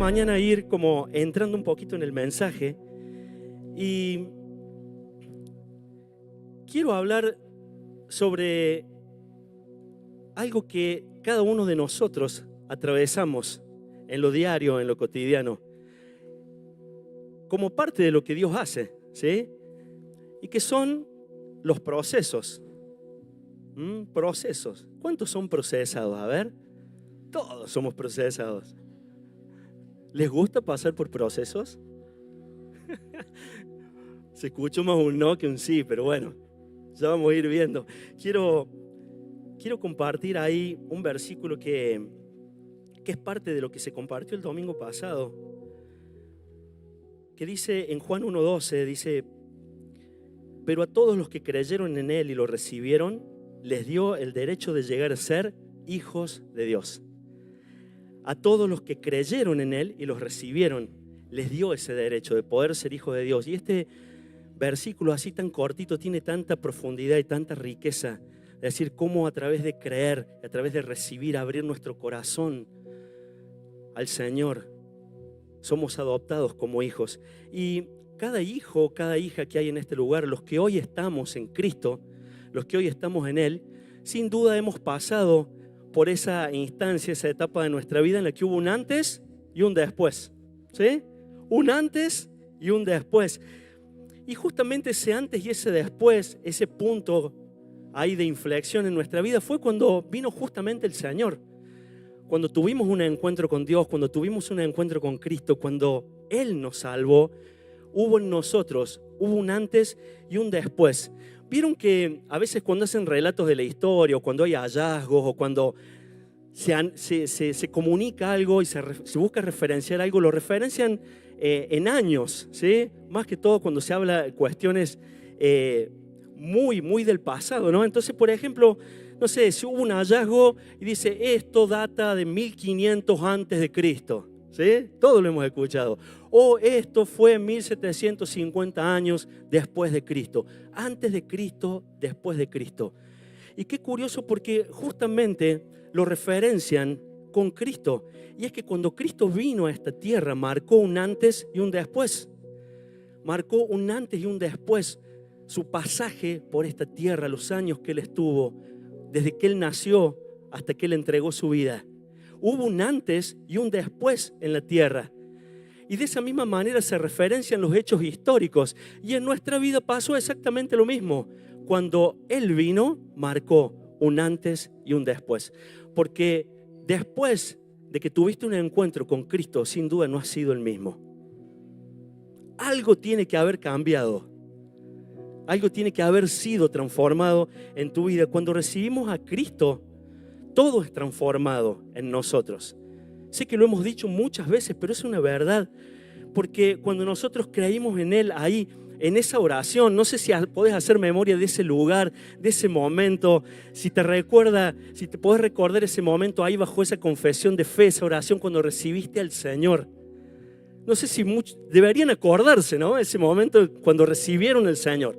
mañana ir como entrando un poquito en el mensaje y quiero hablar sobre algo que cada uno de nosotros atravesamos en lo diario, en lo cotidiano, como parte de lo que Dios hace, ¿sí? Y que son los procesos. Procesos. ¿Cuántos son procesados? A ver, todos somos procesados. ¿Les gusta pasar por procesos? Se escucha más un no que un sí, pero bueno, ya vamos a ir viendo. Quiero compartir ahí un versículo que es parte de lo que se compartió el domingo pasado, que dice en Juan 1:12, dice: pero a todos los que creyeron en Él y lo recibieron, les dio el derecho de llegar a ser hijos de Dios. A todos los que creyeron en Él y los recibieron, les dio ese derecho de poder ser hijos de Dios. Y este versículo así tan cortito tiene tanta profundidad y tanta riqueza. Es decir, cómo a través de creer, a través de recibir, abrir nuestro corazón al Señor, somos adoptados como hijos. Y cada hijo, cada hija que hay en este lugar, los que hoy estamos en Cristo, los que hoy estamos en Él, sin duda hemos pasado por esa instancia, esa etapa de nuestra vida en la que hubo un antes y un después, ¿sí? Un antes y un después. Y justamente ese antes y ese después, ese punto ahí de inflexión en nuestra vida, fue cuando vino justamente el Señor. Cuando tuvimos un encuentro con Dios, cuando tuvimos un encuentro con Cristo, cuando Él nos salvó, hubo en nosotros, hubo un antes y un después. Vieron que a veces cuando hacen relatos de la historia, o cuando hay hallazgos, o cuando se comunica algo y se busca referenciar algo, lo referencian en años, ¿sí? Más que todo cuando se habla de cuestiones muy del pasado, ¿no? Entonces, por ejemplo, no sé, si hubo un hallazgo y dice, esto data de 1500 antes de Cristo, ¿sí? Todo lo hemos escuchado. O esto fue 1750 años después de Cristo. Antes de Cristo, después de Cristo. Y qué curioso porque justamente lo referencian con Cristo. Y es que cuando Cristo vino a esta tierra, marcó un antes y un después. Marcó un antes y un después. Su pasaje por esta tierra, los años que Él estuvo, desde que Él nació hasta que Él entregó su vida. Hubo un antes y un después en la tierra. Y de esa misma manera se referencian los hechos históricos. Y en nuestra vida pasó exactamente lo mismo. Cuando Él vino, marcó un antes y un después. Porque después de que tuviste un encuentro con Cristo, sin duda no has sido el mismo. Algo tiene que haber cambiado. Algo tiene que haber sido transformado en tu vida. Cuando recibimos a Cristo, todo es transformado en nosotros. Sé que lo hemos dicho muchas veces, pero es una verdad. Porque cuando nosotros creímos en Él, ahí, en esa oración, no sé si podés hacer memoria de ese lugar, de ese momento, si te podés recordar ese momento ahí bajo esa confesión de fe, esa oración cuando recibiste al Señor. No sé si muchos deberían acordarse, ¿no? Ese momento cuando recibieron al Señor.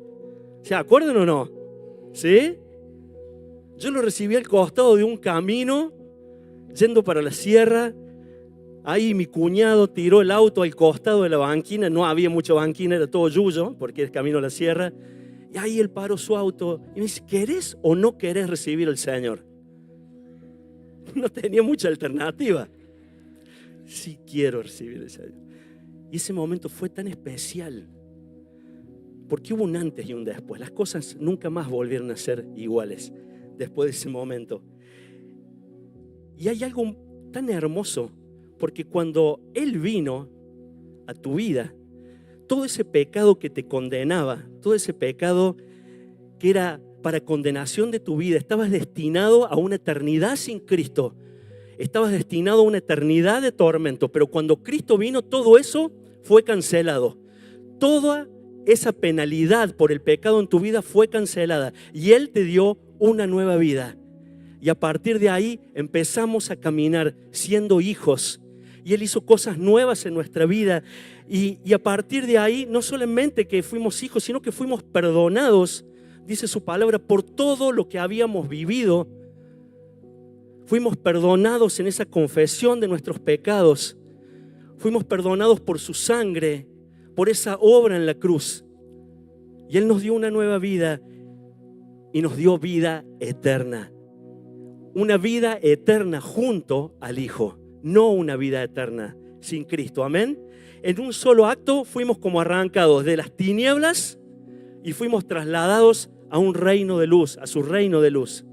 ¿Se acuerdan o no? ¿Sí? Yo lo recibí al costado de un camino, yendo para la sierra. Ahí mi cuñado tiró el auto al costado de la banquina. No había mucha banquina, era todo yuyo, porque es camino a la sierra. Y ahí él paró su auto y me dice, ¿querés o no querés recibir al Señor? No tenía mucha alternativa. Sí quiero recibir al Señor. Y ese momento fue tan especial, porque hubo un antes y un después. Las cosas nunca más volvieron a ser iguales después de ese momento. Y hay algo tan hermoso, porque cuando Él vino a tu vida, todo ese pecado que te condenaba, todo ese pecado que era para condenación de tu vida, estabas destinado a una eternidad sin Cristo. Estabas destinado a una eternidad de tormento, pero cuando Cristo vino, todo eso fue cancelado. Toda esa penalidad por el pecado en tu vida fue cancelada y Él te dio una nueva vida. Y a partir de ahí empezamos a caminar siendo hijos. Y Él hizo cosas nuevas en nuestra vida. Y a partir de ahí, no solamente que fuimos hijos, sino que fuimos perdonados, dice su palabra, por todo lo que habíamos vivido. Fuimos perdonados en esa confesión de nuestros pecados. Fuimos perdonados por su sangre, por esa obra en la cruz. Y Él nos dio una nueva vida y nos dio vida eterna. Una vida eterna junto al Hijo, no una vida eterna sin Cristo. Amén. En un solo acto fuimos como arrancados de las tinieblas y fuimos trasladados a un reino de luz, a su reino de luz.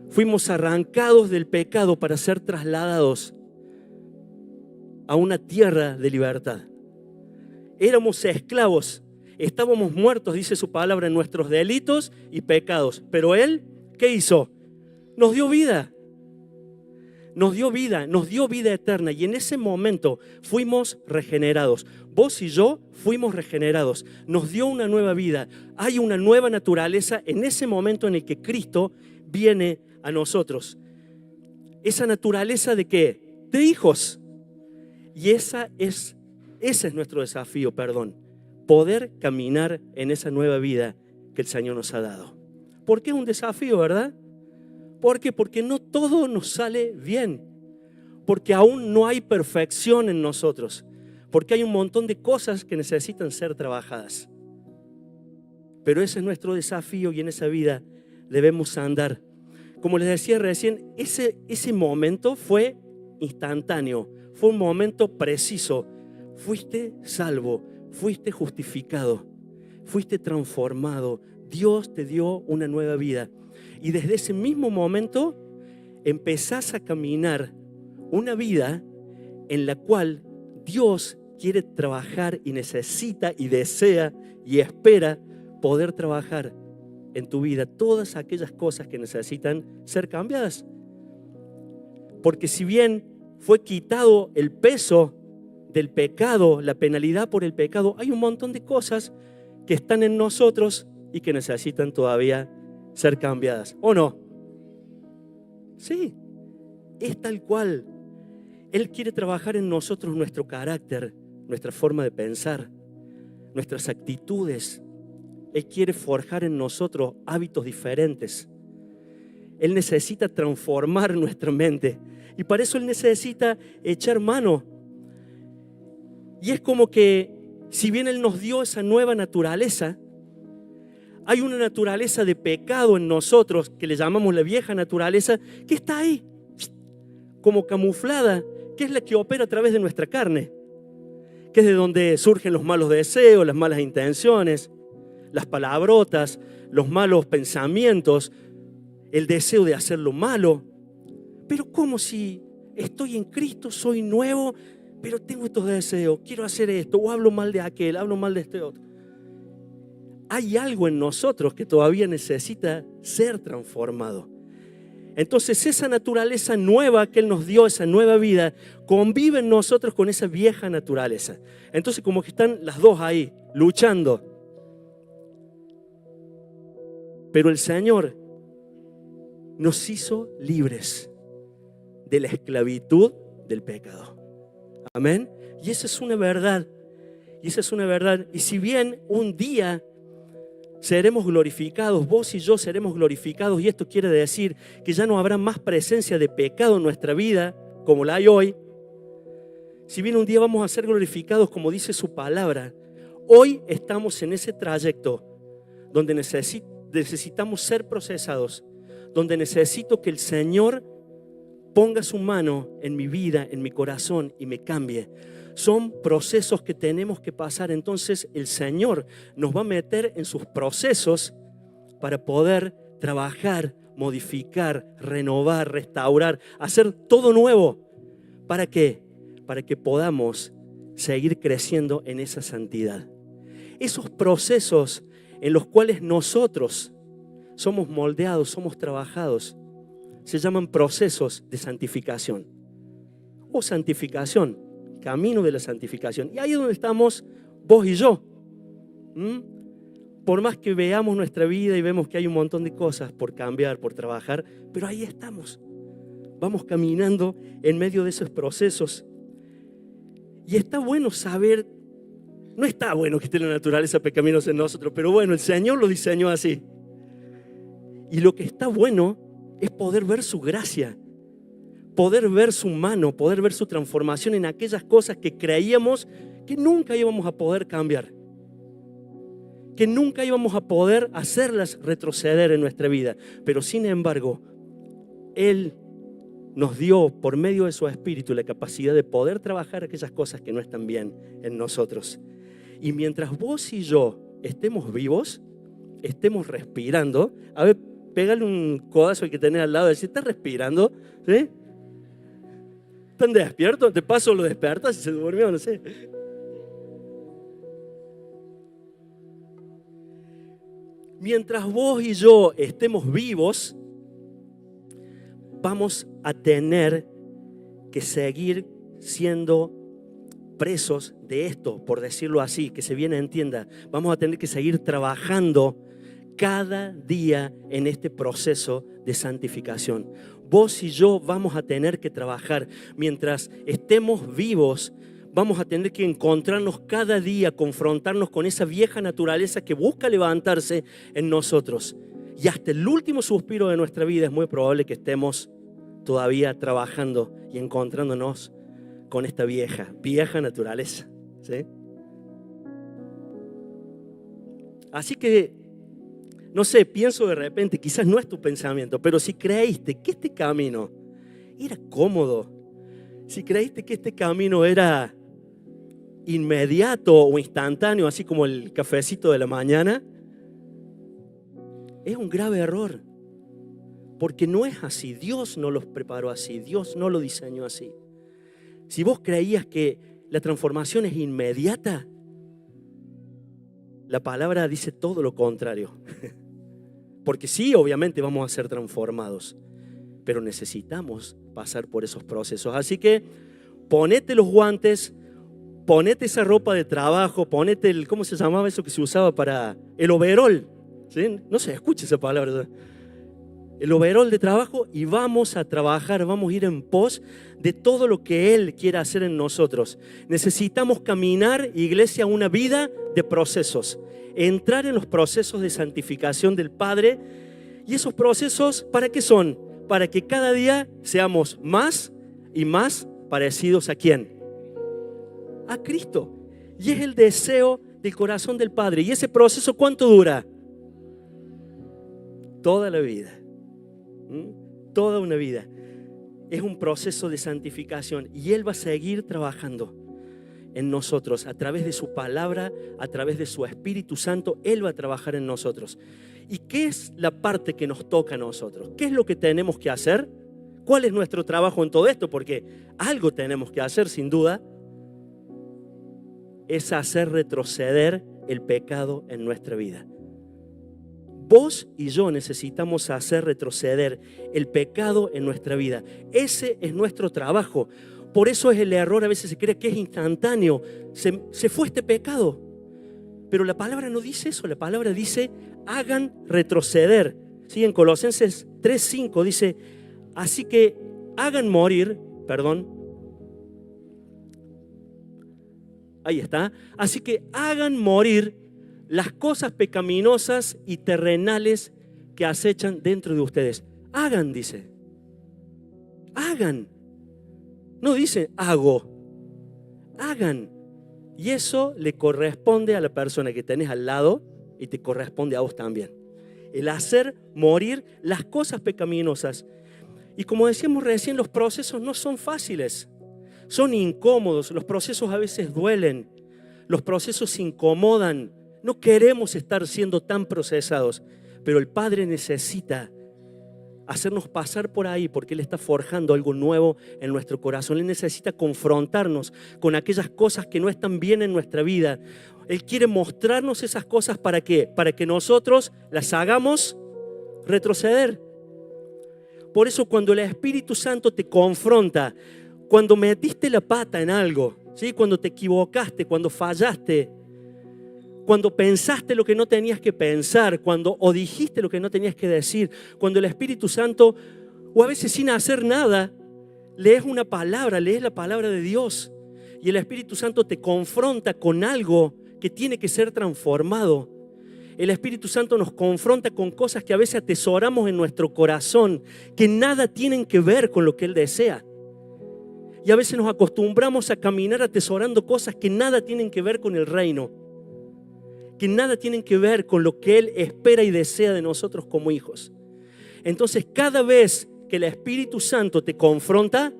Fuimos arrancados del pecado para ser trasladados a una tierra de libertad. Éramos esclavos, estábamos muertos, dice su palabra, en nuestros delitos y pecados. Pero Él, ¿qué hizo? Nos dio vida. Nos dio vida eterna. Y en ese momento fuimos regenerados. Vos y yo fuimos regenerados. Nos dio una nueva vida. Hay una nueva naturaleza en ese momento en el que Cristo viene a nosotros. Esa naturaleza de ¿qué? De hijos. Y ese es nuestro desafío, poder caminar en esa nueva vida que el Señor nos ha dado. ¿Por qué es un desafío, verdad? ¿Por qué? Porque no todo nos sale bien, porque aún no hay perfección en nosotros, porque hay un montón de cosas que necesitan ser trabajadas. Pero ese es nuestro desafío y en esa vida debemos andar. Como les decía recién, ese momento fue instantáneo, fue un momento preciso. Fuiste salvo, fuiste justificado, fuiste transformado. Dios te dio una nueva vida. Y desde ese mismo momento empezás a caminar una vida en la cual Dios quiere trabajar y necesita y desea y espera poder trabajar en tu vida todas aquellas cosas que necesitan ser cambiadas. Porque si bien fue quitado el peso del pecado, la penalidad por el pecado, hay un montón de cosas que están en nosotros y que necesitan todavía ser cambiadas. ¿O no? Sí, es tal cual. Él quiere trabajar en nosotros nuestro carácter, nuestra forma de pensar, nuestras actitudes. Él quiere forjar en nosotros hábitos diferentes. Él necesita transformar nuestra mente. Y para eso Él necesita echar mano. Y es como que, si bien Él nos dio esa nueva naturaleza, hay una naturaleza de pecado en nosotros, que le llamamos la vieja naturaleza, que está ahí, como camuflada, que es la que opera a través de nuestra carne, que es de donde surgen los malos deseos, las malas intenciones, las palabrotas, los malos pensamientos, el deseo de hacer lo malo. Pero ¿cómo si estoy en Cristo, soy nuevo, pero tengo estos deseos, quiero hacer esto, o hablo mal de aquel, hablo mal de este otro? Hay algo en nosotros que todavía necesita ser transformado. Entonces esa naturaleza nueva que Él nos dio, esa nueva vida, convive en nosotros con esa vieja naturaleza. Entonces como que están las dos ahí, luchando. Pero el Señor nos hizo libres de la esclavitud del pecado. Amén. Y esa es una verdad. Y esa es una verdad. Y si bien un día seremos glorificados, vos y yo seremos glorificados, y esto quiere decir que ya no habrá más presencia de pecado en nuestra vida como la hay hoy. Si bien un día vamos a ser glorificados como dice su palabra, hoy estamos en ese trayecto donde necesitamos ser procesados, donde necesito que el Señor ponga su mano en mi vida, en mi corazón y me cambie. Son procesos que tenemos que pasar. Entonces el Señor nos va a meter en sus procesos para poder trabajar, modificar, renovar, restaurar, hacer todo nuevo. ¿Para qué? Para que podamos seguir creciendo en esa santidad. Esos procesos en los cuales nosotros somos moldeados, somos trabajados, se llaman procesos de santificación o santificación, camino de la santificación. Y ahí es donde estamos vos y yo. Por más que veamos nuestra vida y vemos que hay un montón de cosas por cambiar, por trabajar, pero ahí estamos. Vamos caminando en medio de esos procesos. Y está bueno saber, no está bueno que esté la naturaleza pecaminosa en nosotros, pero bueno, el Señor lo diseñó así. Y lo que está bueno es poder ver su gracia, poder ver su mano, poder ver su transformación en aquellas cosas que creíamos que nunca íbamos a poder cambiar, que nunca íbamos a poder hacerlas retroceder en nuestra vida. Pero sin embargo, Él nos dio por medio de su Espíritu la capacidad de poder trabajar aquellas cosas que no están bien en nosotros. Y mientras vos y yo estemos vivos, estemos respirando, a ver, pégale un codazo al que tenés al lado y decir, ¿estás respirando? ¿Sí? ¿Están despiertos? De paso lo despertas y se durmió, no sé. Mientras vos y yo estemos vivos, vamos a tener que seguir siendo presos de esto, por decirlo así, que se bien entienda. Vamos a tener que seguir trabajando cada día en este proceso de santificación. Vos y yo vamos a tener que trabajar. Mientras estemos vivos, vamos a tener que encontrarnos cada día, confrontarnos con esa vieja naturaleza que busca levantarse en nosotros. Y hasta el último suspiro de nuestra vida es muy probable que estemos todavía trabajando y encontrándonos con esta vieja naturaleza, ¿sí? Así que, no sé, pienso de repente, quizás no es tu pensamiento, pero si creíste que este camino era cómodo, si creíste que este camino era inmediato o instantáneo, así como el cafecito de la mañana, es un grave error. Porque no es así, Dios no los preparó así, Dios no lo diseñó así. Si vos creías que la transformación es inmediata, la palabra dice todo lo contrario. Porque sí, obviamente vamos a ser transformados, pero necesitamos pasar por esos procesos. Así que ponete los guantes, ponete esa ropa de trabajo, ponete el, ¿cómo se llamaba eso que se usaba para el overol? ¿Sí? No se escucha esa palabra. El overol de trabajo, y vamos a trabajar, vamos a ir en pos de todo lo que Él quiere hacer en nosotros. Necesitamos caminar, iglesia, una vida de procesos, entrar en los procesos de santificación del Padre. Y esos procesos, ¿para qué son? Para que cada día seamos más y más parecidos ¿a quién? A Cristo. Y es el deseo del corazón del Padre. ¿Y ese proceso cuánto dura? Toda la vida. Toda una vida. Es un proceso de santificación y Él va a seguir trabajando en nosotros a través de su palabra, a través de su Espíritu Santo. Él va a trabajar en nosotros. ¿Y qué es la parte que nos toca a nosotros? ¿Qué es lo que tenemos que hacer? ¿Cuál es nuestro trabajo en todo esto? Porque algo tenemos que hacer, sin duda. Es hacer retroceder el pecado en nuestra vida. Vos y yo necesitamos hacer retroceder el pecado en nuestra vida. Ese es nuestro trabajo. Por eso es el error, a veces se cree que es instantáneo. Se fue este pecado. Pero la palabra no dice eso, la palabra dice hagan retroceder. ¿Sí? En Colosenses 3:5 dice, así que hagan morir, ahí está, así que hagan morir las cosas pecaminosas y terrenales que acechan dentro de ustedes. Hagan, dice. Hagan. No dice hago. Hagan. Y eso le corresponde a la persona que tenés al lado y te corresponde a vos también. El hacer morir las cosas pecaminosas. Y como decíamos recién, los procesos no son fáciles. Son incómodos. Los procesos a veces duelen. Los procesos incomodan. No queremos estar siendo tan procesados, pero el Padre necesita hacernos pasar por ahí porque Él está forjando algo nuevo en nuestro corazón. Él necesita confrontarnos con aquellas cosas que no están bien en nuestra vida. Él quiere mostrarnos esas cosas ¿para qué? Para que nosotros las hagamos retroceder. Por eso cuando el Espíritu Santo te confronta, cuando metiste la pata en algo, ¿sí? Cuando te equivocaste, cuando fallaste, cuando pensaste lo que no tenías que pensar, o dijiste lo que no tenías que decir, cuando el Espíritu Santo, o a veces sin hacer nada, lees una palabra, lees la palabra de Dios y el Espíritu Santo te confronta con algo que tiene que ser transformado. El Espíritu Santo nos confronta con cosas que a veces atesoramos en nuestro corazón, que nada tienen que ver con lo que Él desea. Y a veces nos acostumbramos a caminar atesorando cosas que nada tienen que ver con el reino, que nada tienen que ver con lo que Él espera y desea de nosotros como hijos. Entonces, cada vez que el Espíritu Santo te confronta,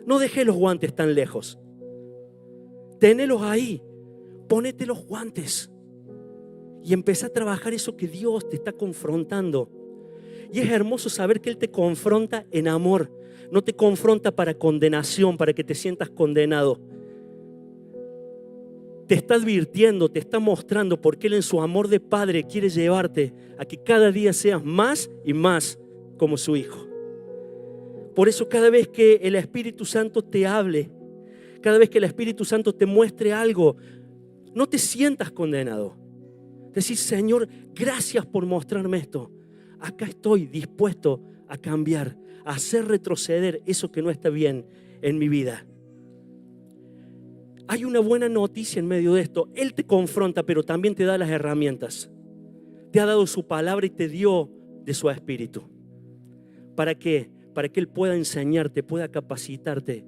no dejes los guantes tan lejos. Tenelos ahí, ponete los guantes y empezá a trabajar eso que Dios te está confrontando. Y es hermoso saber que Él te confronta en amor. No te confronta para condenación, para que te sientas condenado. Te está advirtiendo, te está mostrando porque Él en su amor de Padre quiere llevarte a que cada día seas más y más como su Hijo. Por eso cada vez que el Espíritu Santo te hable, cada vez que el Espíritu Santo te muestre algo, no te sientas condenado. Decir, Señor, gracias por mostrarme esto. Acá estoy dispuesto a cambiar, a hacer retroceder eso que no está bien en mi vida. Hay una buena noticia en medio de esto. Él te confronta, pero también te da las herramientas. Te ha dado su palabra y te dio de su espíritu. ¿Para qué? Para que Él pueda enseñarte, pueda capacitarte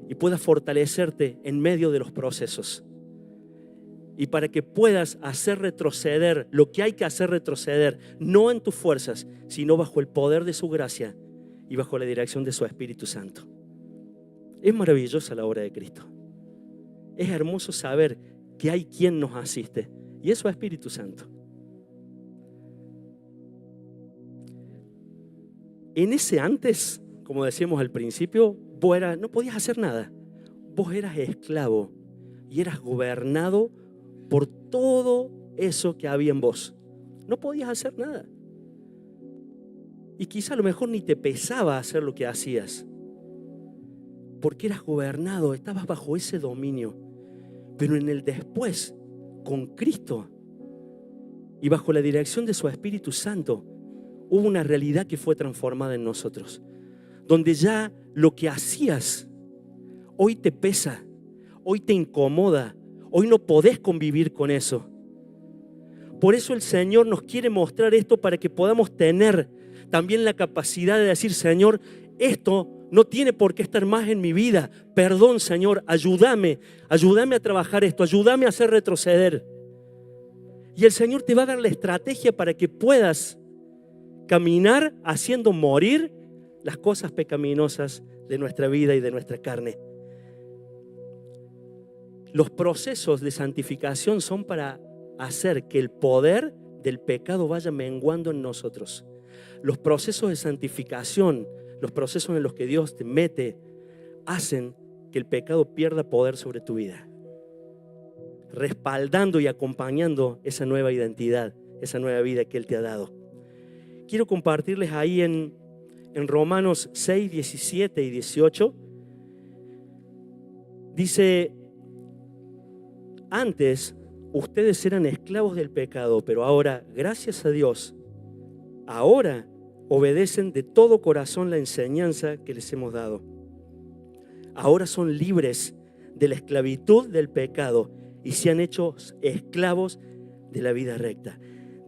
y pueda fortalecerte en medio de los procesos. Y para que puedas hacer retroceder lo que hay que hacer retroceder, no en tus fuerzas, sino bajo el poder de su gracia y bajo la dirección de su Espíritu Santo. Es maravillosa la obra de Cristo. Es hermoso saber que hay quien nos asiste y es su Espíritu Santo. En ese antes, como decíamos al principio, no podías hacer nada. Vos eras esclavo y eras gobernado por todo eso que había en vos. No podías hacer nada. Y quizá a lo mejor ni te pesaba hacer lo que hacías, porque eras gobernado, estabas bajo ese dominio. Pero en el después, con Cristo y bajo la dirección de su Espíritu Santo, hubo una realidad que fue transformada en nosotros, donde ya lo que hacías hoy te pesa, hoy te incomoda, hoy no podés convivir con eso. Por eso el Señor nos quiere mostrar esto para que podamos tener también la capacidad de decir, Señor, esto no tiene por qué estar más en mi vida. Perdón, Señor, ayúdame a trabajar esto, ayúdame a hacer retroceder. Y el Señor te va a dar la estrategia para que puedas caminar haciendo morir las cosas pecaminosas de nuestra vida y de nuestra carne. Los procesos de santificación son para hacer que el poder del pecado vaya menguando en nosotros. Los procesos de santificación, los procesos en los que Dios te mete, hacen que el pecado pierda poder sobre tu vida, respaldando y acompañando esa nueva identidad, esa nueva vida que Él te ha dado. Quiero compartirles ahí en Romanos 6, 17 y 18. Dice, antes ustedes eran esclavos del pecado, pero ahora, gracias a Dios, ahora obedecen de todo corazón la enseñanza que les hemos dado. Ahora son libres de la esclavitud del pecado y se han hecho esclavos de la vida recta.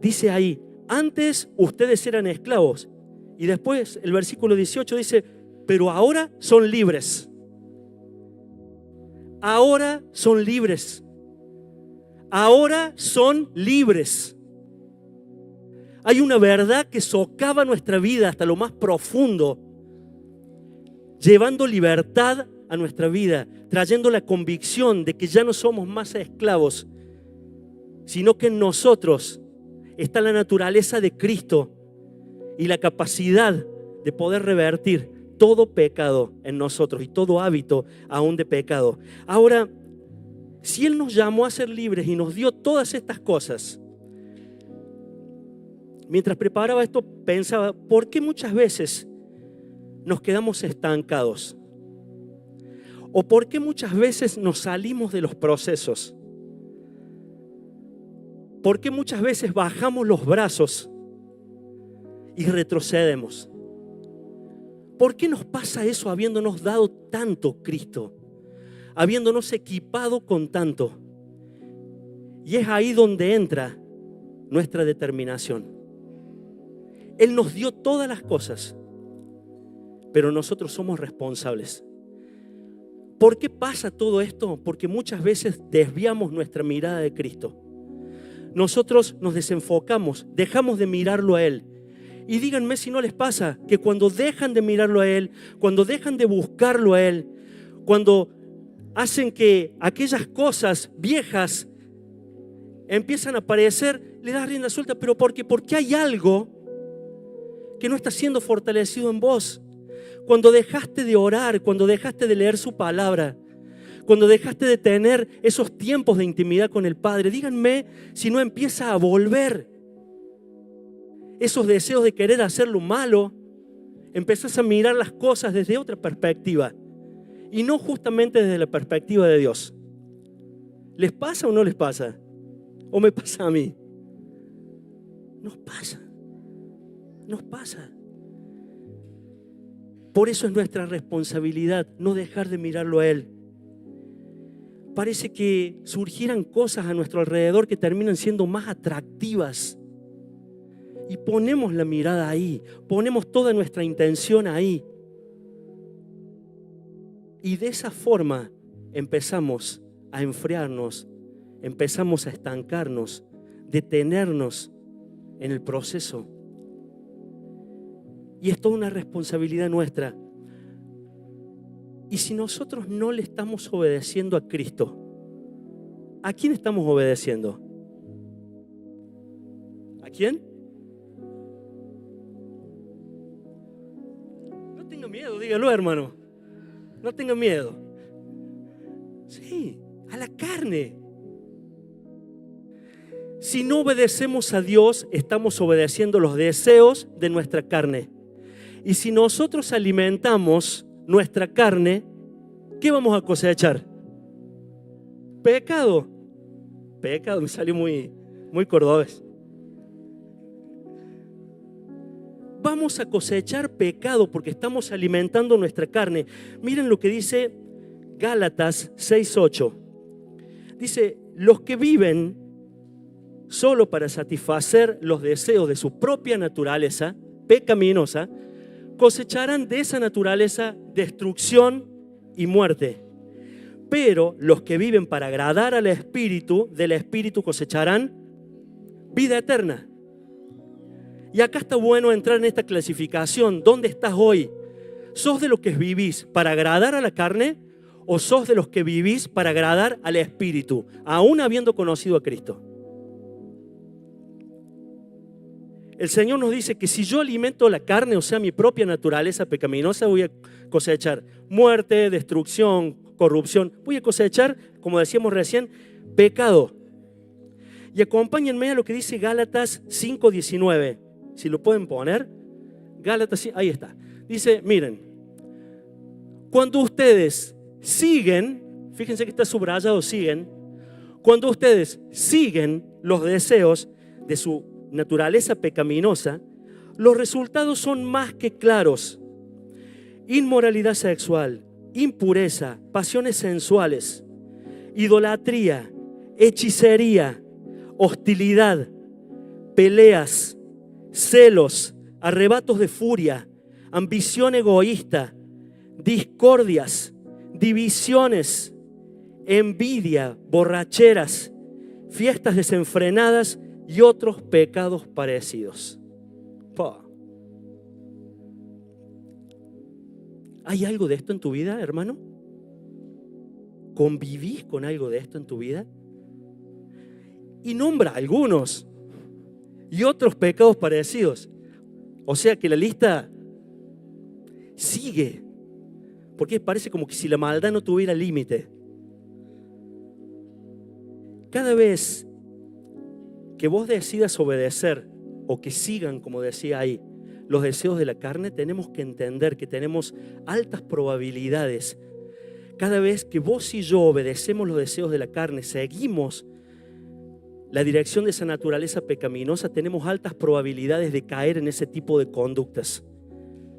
Dice ahí, antes ustedes eran esclavos. Y después el versículo 18 dice, pero ahora son libres. Ahora son libres. Ahora son libres. Hay una verdad que socava nuestra vida hasta lo más profundo, llevando libertad a nuestra vida, trayendo la convicción de que ya no somos más esclavos, sino que en nosotros está la naturaleza de Cristo y la capacidad de poder revertir todo pecado en nosotros y todo hábito aún de pecado. Ahora, si Él nos llamó a ser libres y nos dio todas estas cosas, mientras preparaba esto pensaba, ¿por qué muchas veces nos quedamos estancados? ¿O por qué muchas veces nos salimos de los procesos? ¿Por qué muchas veces bajamos los brazos y retrocedemos? ¿Por qué nos pasa eso habiéndonos dado tanto Cristo? Habiéndonos equipado con tanto. Y es ahí donde entra nuestra determinación. Él nos dio todas las cosas, pero nosotros somos responsables. ¿Por qué pasa todo esto? Porque muchas veces desviamos nuestra mirada de Cristo. Nosotros nos desenfocamos, dejamos de mirarlo a Él. Y díganme si no les pasa que cuando dejan de mirarlo a Él, cuando dejan de buscarlo a Él, cuando hacen que aquellas cosas viejas empiezan a aparecer, le das rienda suelta. ¿Pero por qué? Porque hay algo que no está siendo fortalecido en vos. Cuando dejaste de orar, cuando dejaste de leer su palabra, cuando dejaste de tener esos tiempos de intimidad con el Padre, díganme si no empieza a volver esos deseos de querer hacer lo malo. Empezás a mirar las cosas desde otra perspectiva y no justamente desde la perspectiva de Dios. ¿Les pasa o no les pasa? ¿O me pasa a mí? Nos pasa. Nos pasa. Por eso es nuestra responsabilidad no dejar de mirarlo a Él. Parece que surgieran cosas a nuestro alrededor que terminan siendo más atractivas. Y ponemos la mirada ahí, ponemos toda nuestra intención ahí. Y de esa forma empezamos a enfriarnos, empezamos a estancarnos, detenernos en el proceso. Y es toda una responsabilidad nuestra. Y si nosotros no le estamos obedeciendo a Cristo, ¿a quién estamos obedeciendo? ¿A quién? No tenga miedo, dígalo, hermano. No tenga miedo. Sí, a la carne. Si no obedecemos a Dios, estamos obedeciendo los deseos de nuestra carne. Y si nosotros alimentamos nuestra carne, ¿qué vamos a cosechar? Pecado. Pecado, me salió muy cordobés. Vamos a cosechar pecado porque estamos alimentando nuestra carne. Miren lo que dice Gálatas 6:8. Dice, los que viven solo para satisfacer los deseos de su propia naturaleza pecaminosa, cosecharán de esa naturaleza destrucción y muerte. Pero los que viven para agradar al Espíritu, del Espíritu cosecharán vida eterna. Y acá está bueno entrar en esta clasificación. ¿Dónde estás hoy? ¿Sos de los que vivís para agradar a la carne o sos de los que vivís para agradar al Espíritu, aún habiendo conocido a Cristo? El Señor nos dice que si yo alimento la carne, o sea, mi propia naturaleza pecaminosa, voy a cosechar muerte, destrucción, corrupción. Voy a cosechar, como decíamos recién, pecado. Y acompáñenme a lo que dice Gálatas 5:19. Si lo pueden poner. Gálatas, ahí está. Dice, miren, cuando ustedes siguen, fíjense que está subrayado, siguen. Cuando ustedes siguen los deseos de su naturaleza pecaminosa, los resultados son más que claros. Inmoralidad sexual, impureza, pasiones sensuales, idolatría, hechicería, hostilidad, peleas, celos, arrebatos de furia, ambición egoísta, discordias, divisiones, envidia, borracheras, fiestas desenfrenadas y otros pecados parecidos. ¿Hay algo de esto en tu vida, hermano? ¿Convivís con algo de esto en tu vida? Y nombra algunos y otros pecados parecidos. O sea que la lista sigue, porque parece como que si la maldad no tuviera límite. Cada vez que vos decidas obedecer o que sigan, como decía ahí, los deseos de la carne, tenemos que entender que tenemos altas probabilidades. Cada vez que vos y yo obedecemos los deseos de la carne, seguimos la dirección de esa naturaleza pecaminosa, tenemos altas probabilidades de caer en ese tipo de conductas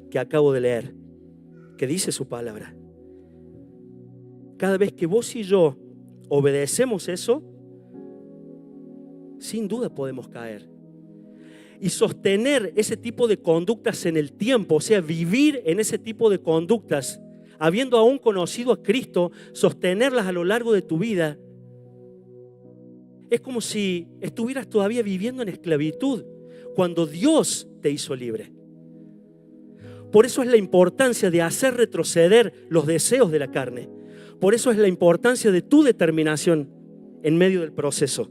que acabo de leer, que dice su palabra. Cada vez que vos y yo obedecemos eso, sin duda podemos caer. Y sostener ese tipo de conductas en el tiempo, o sea, vivir en ese tipo de conductas, habiendo aún conocido a Cristo, sostenerlas a lo largo de tu vida, es como si estuvieras todavía viviendo en esclavitud, cuando Dios te hizo libre. Por eso es la importancia de hacer retroceder los deseos de la carne. Por eso es la importancia de tu determinación en medio del proceso.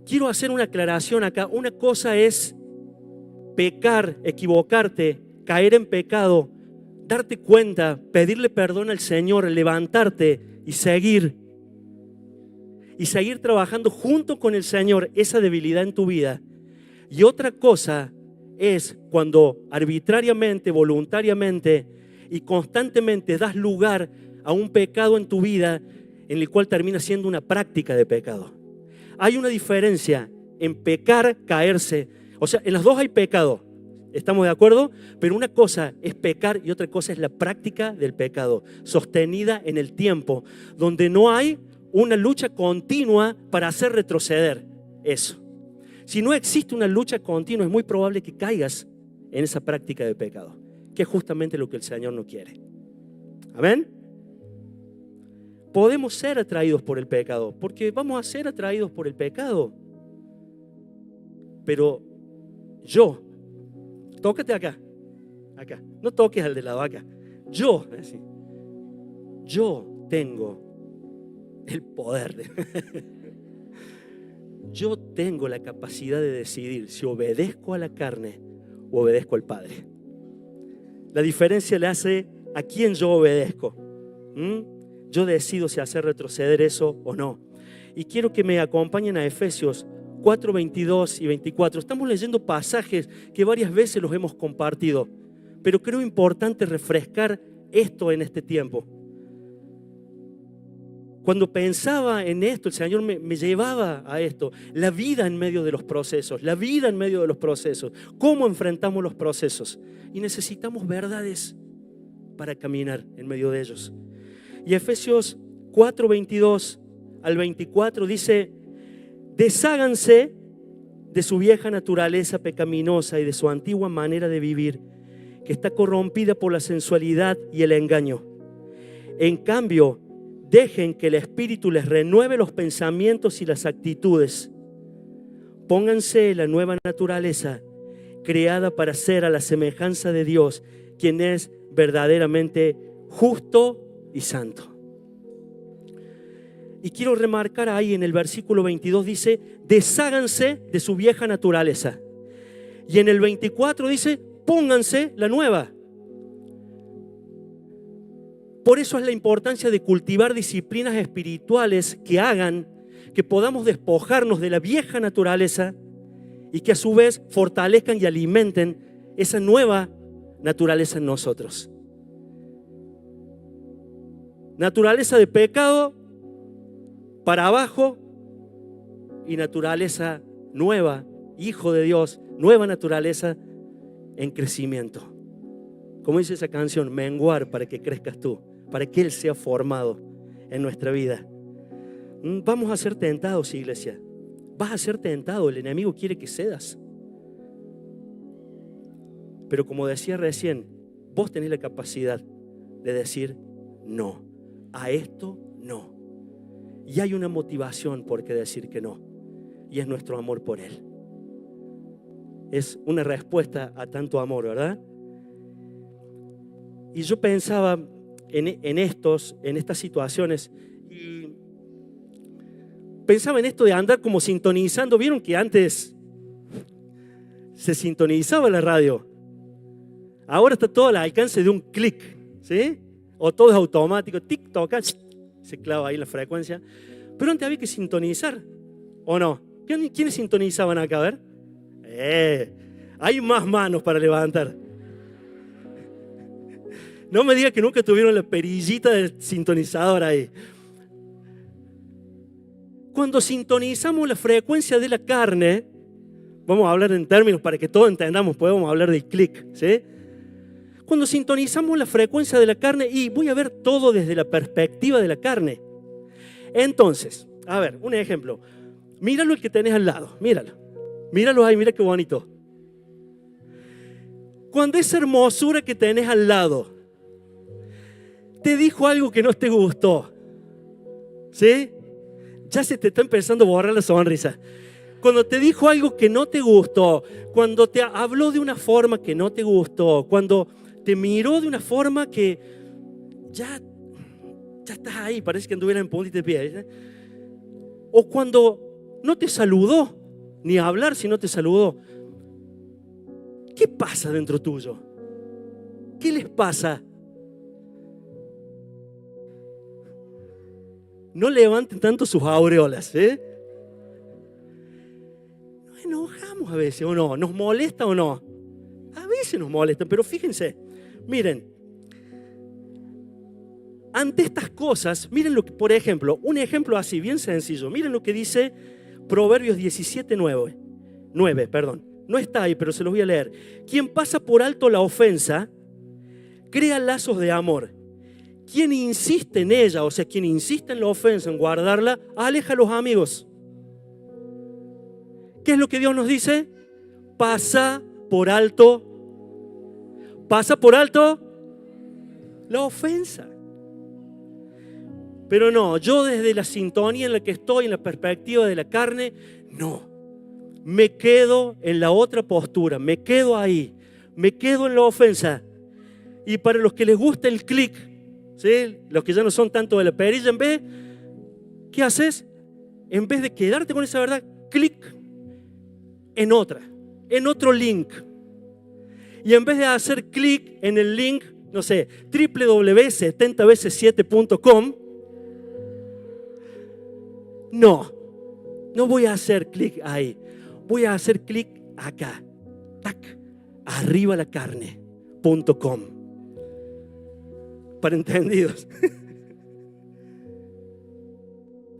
Quiero hacer una aclaración acá. Una cosa es pecar, equivocarte, caer en pecado, darte cuenta, pedirle perdón al Señor, levantarte y seguir trabajando junto con el Señor esa debilidad en tu vida. Y otra cosa es cuando arbitrariamente, voluntariamente y constantemente das lugar a un pecado en tu vida en el cual termina siendo una práctica de pecado. Hay una diferencia en pecar, caerse. O sea, en las dos hay pecado, ¿estamos de acuerdo? Pero una cosa es pecar y otra cosa es la práctica del pecado, sostenida en el tiempo, donde no hay una lucha continua para hacer retroceder eso. Si no existe una lucha continua, es muy probable que caigas en esa práctica de pecado, que es justamente lo que el Señor no quiere. ¿Amén? Podemos ser atraídos por el pecado, porque vamos a ser atraídos por el pecado. Pero tócate acá, no toques al de lado acá. Yo tengo el poder. Yo tengo la capacidad de decidir si obedezco a la carne o obedezco al Padre. La diferencia le hace a quién yo obedezco. Yo decido si hacer retroceder eso o no. Y quiero que me acompañen a Efesios 4, 22 y 24. Estamos leyendo pasajes que varias veces los hemos compartido, pero creo importante refrescar esto en este tiempo. Cuando pensaba en esto, el Señor me llevaba a esto. La vida en medio de los procesos, cómo enfrentamos los procesos. Y necesitamos verdades para caminar en medio de ellos. Y Efesios 4, 22 al 24 dice: desháganse de su vieja naturaleza pecaminosa y de su antigua manera de vivir, que está corrompida por la sensualidad y el engaño. En cambio, dejen que el Espíritu les renueve los pensamientos y las actitudes. Pónganse la nueva naturaleza, creada para ser a la semejanza de Dios, quien es verdaderamente justo y santo. Y quiero remarcar ahí en el versículo 22 dice: desháganse de su vieja naturaleza. Y en el 24 dice: pónganse la nueva. Por eso es la importancia de cultivar disciplinas espirituales que hagan que podamos despojarnos de la vieja naturaleza y que a su vez fortalezcan y alimenten esa nueva naturaleza en nosotros. Naturaleza de pecado para abajo y naturaleza nueva, hijo de Dios, nueva naturaleza en crecimiento. Como dice esa canción, menguar para que crezcas tú, para que Él sea formado en nuestra vida. Vamos a ser tentados, iglesia. Vas a ser tentado, el enemigo quiere que cedas. Pero como decía recién, vos tenés la capacidad de decir no, a esto no. Y hay una motivación por qué decir que no, y es nuestro amor por Él. Es una respuesta a tanto amor, ¿verdad? Y yo pensaba en estas situaciones, y pensaba en esto de andar como sintonizando. ¿Vieron que antes se sintonizaba la radio? Ahora está todo al alcance de un clic, ¿sí? O todo es automático, TikTok, se clava ahí la frecuencia. Pero antes había que sintonizar, ¿o no? ¿Quiénes sintonizaban acá? A ver. Hay más manos para levantar. No me diga que nunca tuvieron la perillita del sintonizador ahí. Cuando sintonizamos la frecuencia de la carne, vamos a hablar en términos para que todos entendamos, podemos hablar del clic, ¿sí? Cuando sintonizamos la frecuencia de la carne, y voy a ver todo desde la perspectiva de la carne. Entonces, A ver, un ejemplo. Míralo el que tenés al lado, míralo. Míralo ahí, mira qué bonito. Cuando esa hermosura que tenés al lado te dijo algo que no te gustó, ¿sí? Ya se te está empezando a borrar la sonrisa. Cuando te dijo algo que no te gustó, cuando te habló de una forma que no te gustó, cuando te miró de una forma que ya estás ahí, parece que anduviera en puntita de pie, ¿sí? O cuando no te saludó, ni hablar si no te saludó. ¿Qué pasa dentro tuyo? ¿Qué les pasa? No levanten tanto sus aureolas, ¿eh? Nos enojamos a veces o no, nos molesta o no. A veces nos molesta, pero fíjense, miren, ante estas cosas, miren lo que, por ejemplo, un ejemplo así, bien sencillo, miren lo que dice Proverbios 17:9. No está ahí, pero se los voy a leer. Quien pasa por alto la ofensa, crea lazos de amor. Quien insiste en ella, o sea, quien insiste en la ofensa, en guardarla, aleja a los amigos. ¿Qué es lo que Dios nos dice? Pasa por alto la ofensa. Pero no, yo desde la sintonía en la que estoy, en la perspectiva de la carne, no. Me quedo en la otra postura, me quedo ahí, me quedo en la ofensa. Y para los que les gusta el clic, ¿sí? Los que ya no son tanto de la perilla, ¿qué haces? En vez de quedarte con esa verdad, clic en otra, en otro link. Y en vez de hacer clic en el link, no sé, www.70veces7.com, no voy a hacer clic ahí. Voy a hacer clic acá. Tac, arribalacarne.com. Para entendidos.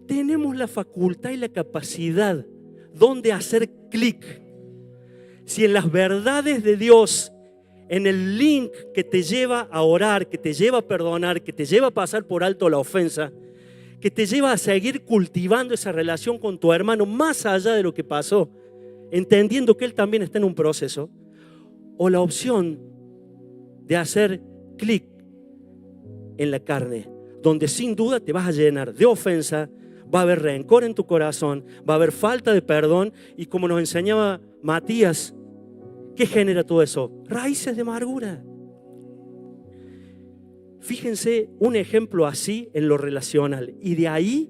Tenemos la facultad y la capacidad donde hacer clic. Si en las verdades de Dios, en el link que te lleva a orar, que te lleva a perdonar, que te lleva a pasar por alto la ofensa, que te lleva a seguir cultivando esa relación con tu hermano más allá de lo que pasó, entendiendo que él también está en un proceso, o la opción de hacer clic en la carne, donde sin duda te vas a llenar de ofensa, va a haber rencor en tu corazón, va a haber falta de perdón, y como nos enseñaba Matías, ¿qué genera todo eso? Raíces de amargura. Fíjense un ejemplo así en lo relacional, y de ahí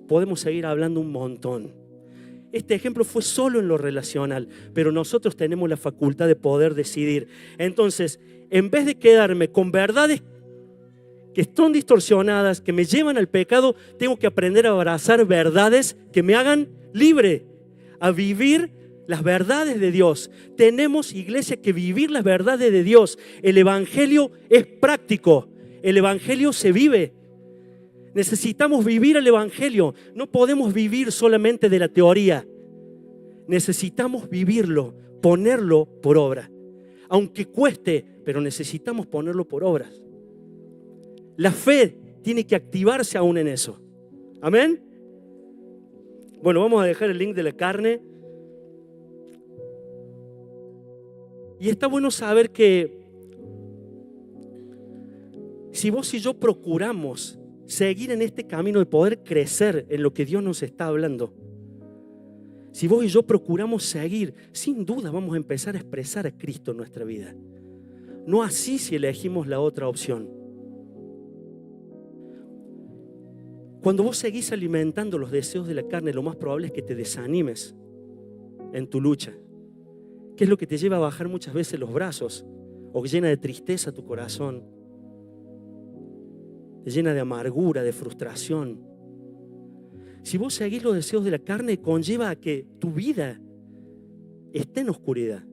podemos seguir hablando un montón. Este ejemplo fue solo en lo relacional, pero nosotros tenemos la facultad de poder decidir. Entonces, en vez de quedarme con verdades que están distorsionadas, que me llevan al pecado, tengo que aprender a abrazar verdades que me hagan libre, a vivir las verdades de Dios. Tenemos, iglesia, que vivir las verdades de Dios. El evangelio es práctico. El evangelio se vive. Necesitamos vivir el evangelio. No podemos vivir solamente de la teoría. Necesitamos vivirlo, ponerlo por obra. Aunque cueste, pero necesitamos ponerlo por obras. La fe tiene que activarse aún en eso. ¿Amén? Bueno, vamos a dejar el link de la carne. Y está bueno saber que si vos y yo procuramos seguir en este camino de poder crecer en lo que Dios nos está hablando, si vos y yo procuramos seguir, sin duda vamos a empezar a expresar a Cristo en nuestra vida. No así si elegimos la otra opción. Cuando vos seguís alimentando los deseos de la carne, lo más probable es que te desanimes en tu lucha. ¿Qué es lo que te lleva a bajar muchas veces los brazos? O que llena de tristeza tu corazón. Te llena de amargura, de frustración. Si vos seguís los deseos de la carne, conlleva a que tu vida esté en oscuridad.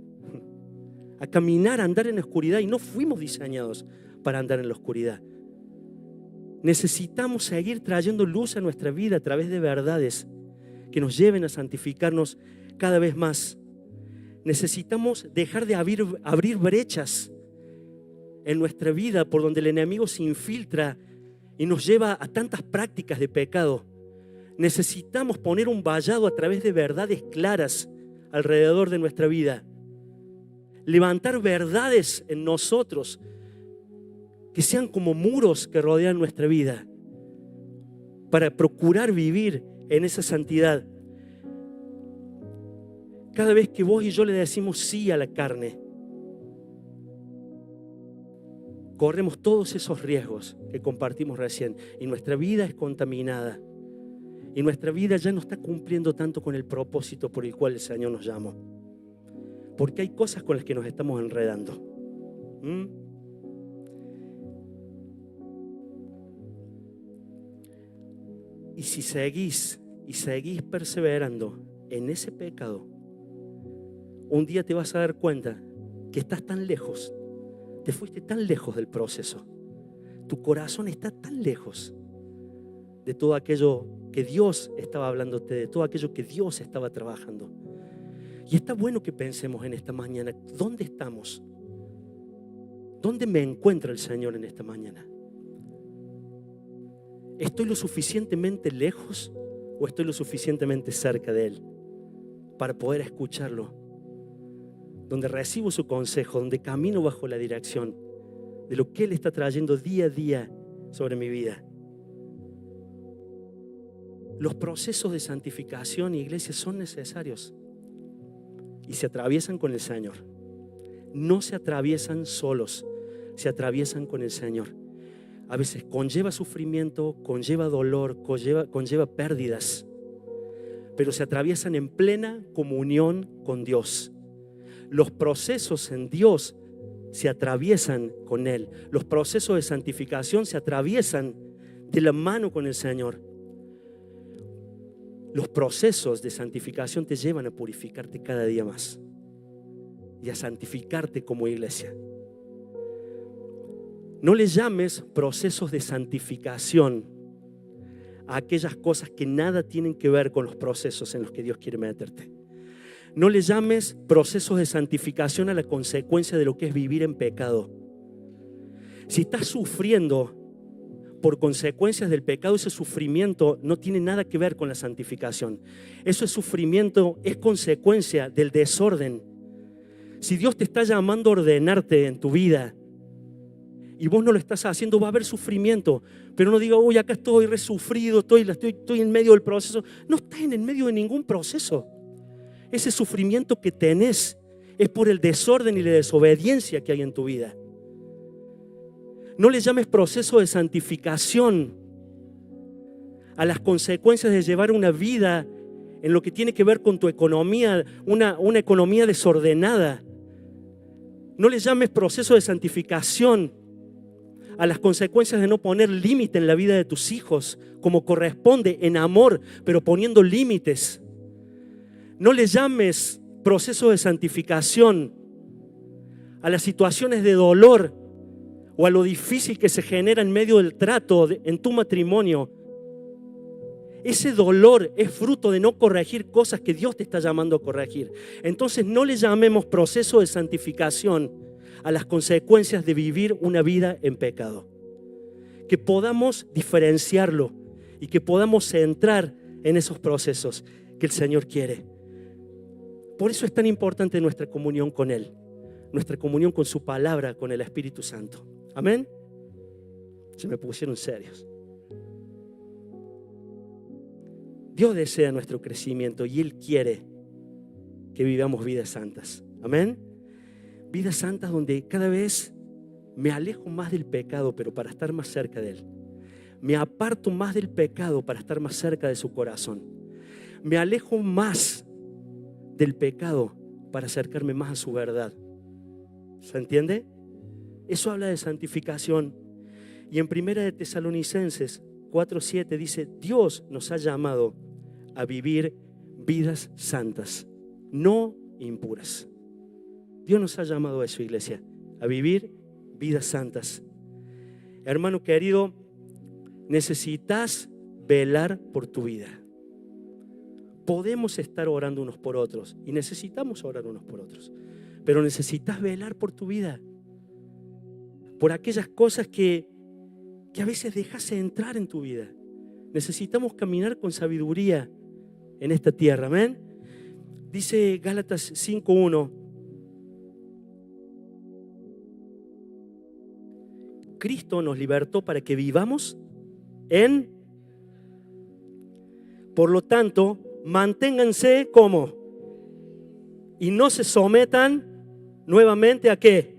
A caminar, a andar en la oscuridad. Y no fuimos diseñados para andar en la oscuridad. Necesitamos seguir trayendo luz a nuestra vida a través de verdades que nos lleven a santificarnos cada vez más. Necesitamos dejar de abrir brechas en nuestra vida por donde el enemigo se infiltra y nos lleva a tantas prácticas de pecado. Necesitamos poner un vallado a través de verdades claras alrededor de nuestra vida. Levantar verdades en nosotros que sean como muros que rodean nuestra vida para procurar vivir en esa santidad. Cada vez que vos y yo le decimos sí a la carne, corremos todos esos riesgos que compartimos recién y nuestra vida es contaminada y nuestra vida ya no está cumpliendo tanto con el propósito por el cual el Señor nos llamó, porque hay cosas con las que nos estamos enredando. Y si seguís perseverando en ese pecado, un día te vas a dar cuenta que estás tan lejos, te fuiste tan lejos del proceso, tu corazón está tan lejos de todo aquello que Dios estaba hablándote, de todo aquello que Dios estaba trabajando. Y está bueno que pensemos en esta mañana, ¿dónde estamos? ¿Dónde me encuentra el Señor en esta mañana? ¿Estoy lo suficientemente lejos o estoy lo suficientemente cerca de Él para poder escucharlo? Donde recibo su consejo, donde camino bajo la dirección de lo que Él está trayendo día a día sobre mi vida. Los procesos de santificación, iglesia, son necesarios y se atraviesan con el Señor. No se atraviesan solos, se atraviesan con el Señor. A veces conlleva sufrimiento, conlleva dolor, conlleva pérdidas, pero se atraviesan en plena comunión con Dios. Los procesos en Dios se atraviesan con Él. Los procesos de santificación se atraviesan de la mano con el Señor. Los procesos de santificación te llevan a purificarte cada día más y a santificarte como iglesia. No le llames procesos de santificación a aquellas cosas que nada tienen que ver con los procesos en los que Dios quiere meterte. No le llames procesos de santificación a la consecuencia de lo que es vivir en pecado. Si estás sufriendo por consecuencias del pecado, ese sufrimiento no tiene nada que ver con la santificación. Ese sufrimiento es consecuencia del desorden. Si Dios te está llamando a ordenarte en tu vida y vos no lo estás haciendo, va a haber sufrimiento. Pero no diga, uy, acá estoy resufrido, estoy en medio del proceso. No estás en el medio de ningún proceso. Ese sufrimiento que tenés es por el desorden y la desobediencia que hay en tu vida. No le llames proceso de santificación a las consecuencias de llevar una vida en lo que tiene que ver con tu economía, una economía desordenada. No le llames proceso de santificación a las consecuencias de no poner límite en la vida de tus hijos como corresponde, en amor, pero poniendo límites. No le llames proceso de santificación a las situaciones de dolor o a lo difícil que se genera en medio del trato en tu matrimonio. Ese dolor es fruto de no corregir cosas que Dios te está llamando a corregir. Entonces no le llamemos proceso de santificación a las consecuencias de vivir una vida en pecado. Que podamos diferenciarlo y que podamos entrar en esos procesos que el Señor quiere. Por eso es tan importante nuestra comunión con Él, nuestra comunión con su palabra, con el Espíritu Santo. Amén. Se me pusieron serios. Dios desea nuestro crecimiento y Él quiere que vivamos vidas santas. Amén. Vidas santas donde cada vez me alejo más del pecado, pero para estar más cerca de Él. Me aparto más del pecado para estar más cerca de su corazón. Me alejo más del pecado para acercarme más a su verdad. ¿Se entiende? Eso habla de santificación. Y en 1 de Tesalonicenses 4:7 dice, Dios nos ha llamado a vivir vidas santas, no impuras. Dios nos ha llamado a eso, iglesia, a vivir vidas santas. Hermano querido, necesitas velar por tu vida. Podemos estar orando unos por otros y necesitamos orar unos por otros, pero necesitas velar por tu vida, por aquellas cosas que a veces dejas entrar en tu vida. Necesitamos caminar con sabiduría en esta tierra, amén. Dice Gálatas 5:1. Cristo nos libertó para que vivamos en... Por lo tanto, manténganse como... Y no se sometan nuevamente ¿a qué?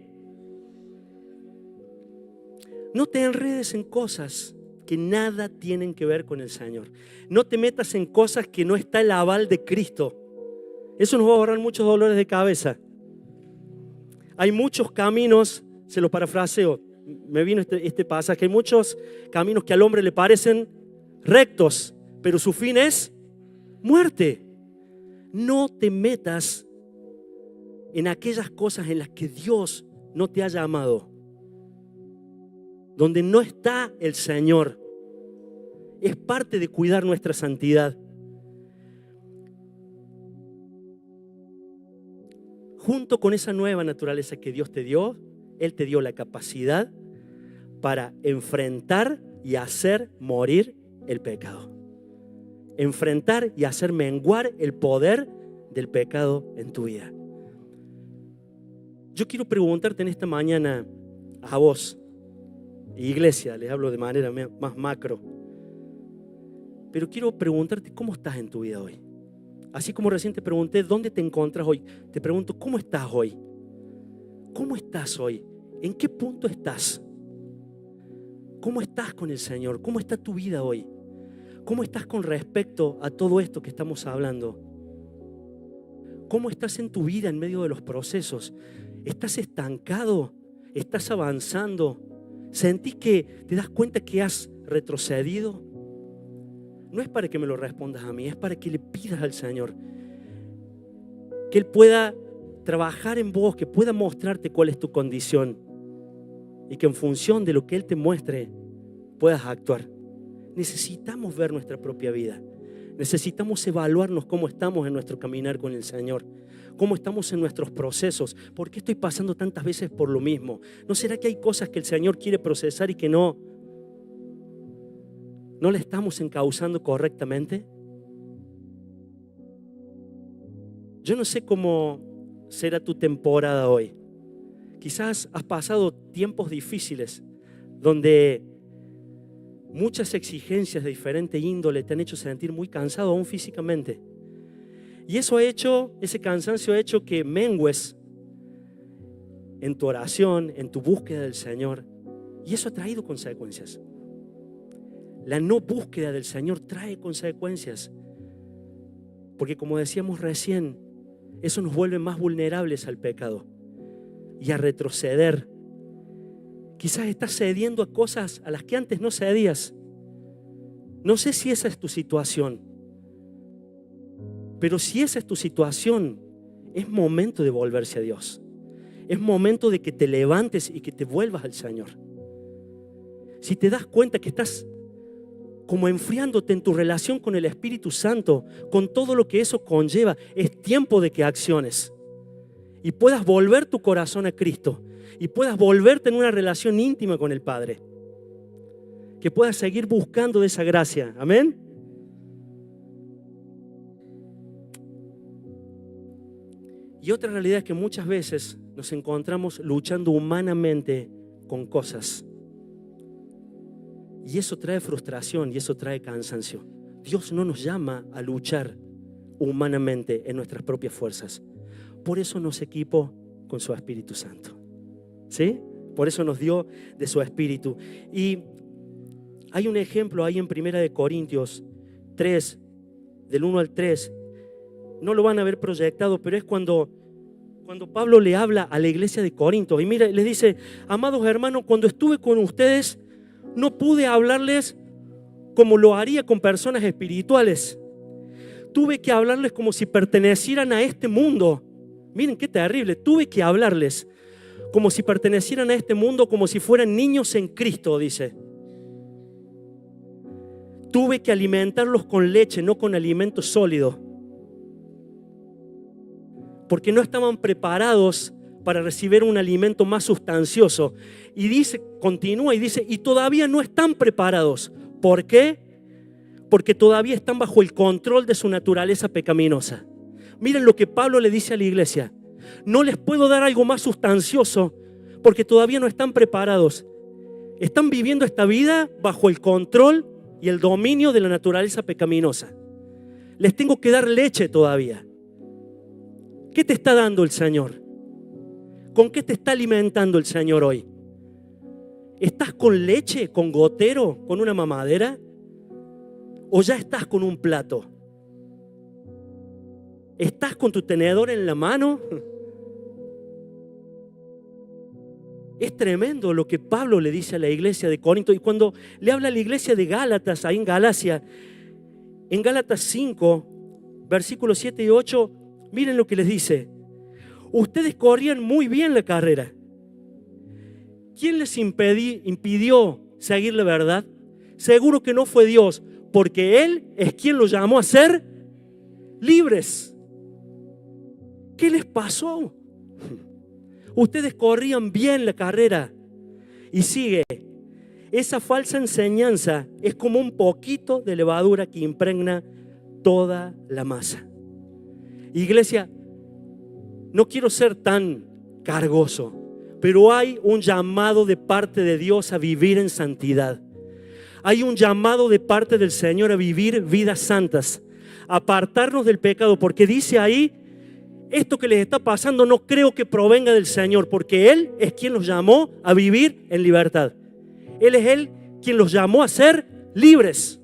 No te enredes en cosas que nada tienen que ver con el Señor. No te metas en cosas que no está el aval de Cristo. Eso nos va a ahorrar muchos dolores de cabeza. Hay muchos caminos, se los parafraseo, me vino este pasaje, hay muchos caminos que al hombre le parecen rectos, pero su fin es muerte. No te metas en aquellas cosas en las que Dios no te ha llamado, donde no está el Señor. Es parte de cuidar nuestra santidad. Junto con esa nueva naturaleza que Dios te dio, Él te dio la capacidad para enfrentar y hacer morir el pecado. Enfrentar y hacer menguar el poder del pecado en tu vida. Yo quiero preguntarte en esta mañana a vos, iglesia, les hablo de manera más macro, pero quiero preguntarte cómo estás en tu vida hoy. Así como recién te pregunté dónde te encuentras hoy, te pregunto cómo estás hoy. ¿Cómo estás hoy? ¿En qué punto estás? ¿Cómo estás con el Señor? ¿Cómo está tu vida hoy? ¿Cómo estás con respecto a todo esto que estamos hablando? ¿Cómo estás en tu vida en medio de los procesos? ¿Estás estancado? ¿Estás avanzando? ¿Sentís que te das cuenta que has retrocedido? No es para que me lo respondas a mí, es para que le pidas al Señor que Él pueda trabajar en vos, que pueda mostrarte cuál es tu condición y que en función de lo que Él te muestre puedas actuar. Necesitamos ver nuestra propia vida. Necesitamos evaluarnos cómo estamos en nuestro caminar con el Señor, cómo estamos en nuestros procesos. ¿Por qué estoy pasando tantas veces por lo mismo? ¿No será que hay cosas que el Señor quiere procesar y que no la estamos encauzando correctamente? Yo no sé cómo será tu temporada hoy. Quizás has pasado tiempos difíciles donde muchas exigencias de diferente índole te han hecho sentir muy cansado aún físicamente. Y ese cansancio ha hecho que mengues en tu oración, en tu búsqueda del Señor. Y eso ha traído consecuencias. La no búsqueda del Señor trae consecuencias. Porque como decíamos recién, eso nos vuelve más vulnerables al pecado y a retroceder. Quizás estás cediendo a cosas a las que antes no cedías. No sé si esa es tu situación, pero si esa es tu situación, es momento de volverse a Dios. Es momento de que te levantes y que te vuelvas al Señor. Si te das cuenta que estás como enfriándote en tu relación con el Espíritu Santo, con todo lo que eso conlleva, es tiempo de que acciones y puedas volver tu corazón a Cristo y puedas volverte en una relación íntima con el Padre, que puedas seguir buscando de esa gracia. Amén. Y otra realidad es que muchas veces nos encontramos luchando humanamente con cosas. Y eso trae frustración y eso trae cansancio. Dios no nos llama a luchar humanamente en nuestras propias fuerzas. Por eso nos equipó con su Espíritu Santo. ¿Sí? Por eso nos dio de su Espíritu. Y hay un ejemplo ahí en 1 Corintios 3, del 1 al 3. No lo van a ver proyectado, pero es cuando Pablo le habla a la iglesia de Corinto. Y mira, les dice: amados hermanos, cuando estuve con ustedes, no pude hablarles como lo haría con personas espirituales. Tuve que hablarles como si pertenecieran a este mundo. Miren qué terrible. Tuve que hablarles como si pertenecieran a este mundo, como si fueran niños en Cristo, dice. Tuve que alimentarlos con leche, no con alimento sólido, porque no estaban preparados para recibir un alimento más sustancioso. Y dice, continúa y dice, y todavía no están preparados. ¿Por qué? porque todavía están bajo el control de su naturaleza pecaminosa. Miren lo que Pablo le dice a la iglesia. No les puedo dar algo más sustancioso porque todavía no están preparados. Están viviendo esta vida bajo el control y el dominio de la naturaleza pecaminosa. Les tengo que dar leche todavía. ¿Qué te está dando el Señor? ¿Con qué te está alimentando el Señor hoy? ¿Estás con leche, con gotero, con una mamadera? ¿O ya estás con un plato? ¿Estás con tu tenedor en la mano? Es tremendo lo que Pablo le dice a la iglesia de Corinto. Y cuando le habla a la iglesia de Gálatas, ahí en Galacia, en Gálatas 5, versículos 7 y 8, miren lo que les dice. Ustedes corrían muy bien la carrera. ¿Quién les impidió seguir la verdad? Seguro que no fue Dios, porque Él es quien los llamó a ser libres. ¿Qué les pasó? Ustedes corrían bien la carrera. Y sigue. Esa falsa enseñanza es como un poquito de levadura que impregna toda la masa. Iglesia, no quiero ser tan cargoso, pero hay un llamado de parte de Dios a vivir en santidad. Hay un llamado de parte del Señor a vivir vidas santas, a apartarnos del pecado, porque dice ahí, esto que les está pasando no creo que provenga del Señor, porque Él es quien los llamó a vivir en libertad. Él es Él quien los llamó a ser libres.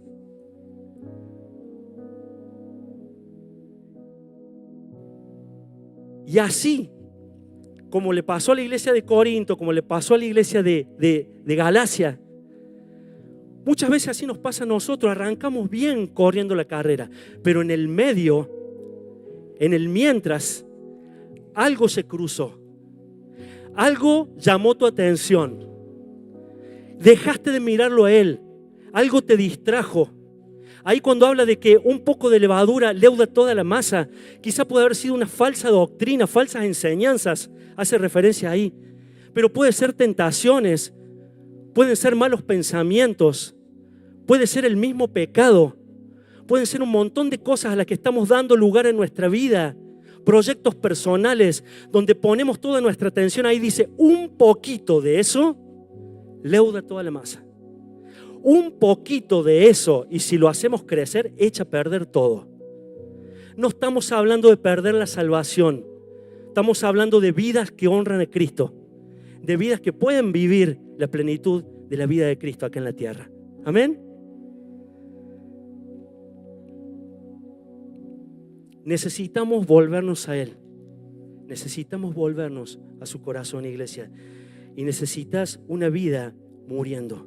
Y así, como le pasó a la iglesia de Corinto, como le pasó a la iglesia de Galacia, muchas veces así nos pasa a nosotros. Arrancamos bien corriendo la carrera, pero en el medio, en el mientras, algo se cruzó. Algo llamó tu atención. Dejaste de mirarlo a Él. Algo te distrajo. Ahí cuando habla de que un poco de levadura leuda toda la masa, quizá puede haber sido una falsa doctrina, falsas enseñanzas, hace referencia ahí. Pero puede ser tentaciones, pueden ser malos pensamientos, puede ser el mismo pecado, pueden ser un montón de cosas a las que estamos dando lugar en nuestra vida, proyectos personales, donde ponemos toda nuestra atención. Ahí dice, un poquito de eso leuda toda la masa. Un poquito de eso, y si lo hacemos crecer, echa a perder todo. No estamos hablando de perder la salvación. Estamos hablando de vidas que honran a Cristo, de vidas que pueden vivir la plenitud de la vida de Cristo acá en la tierra. Amén. Necesitamos volvernos a Él. Necesitamos volvernos a su corazón, iglesia. Y necesitas una vida muriendo.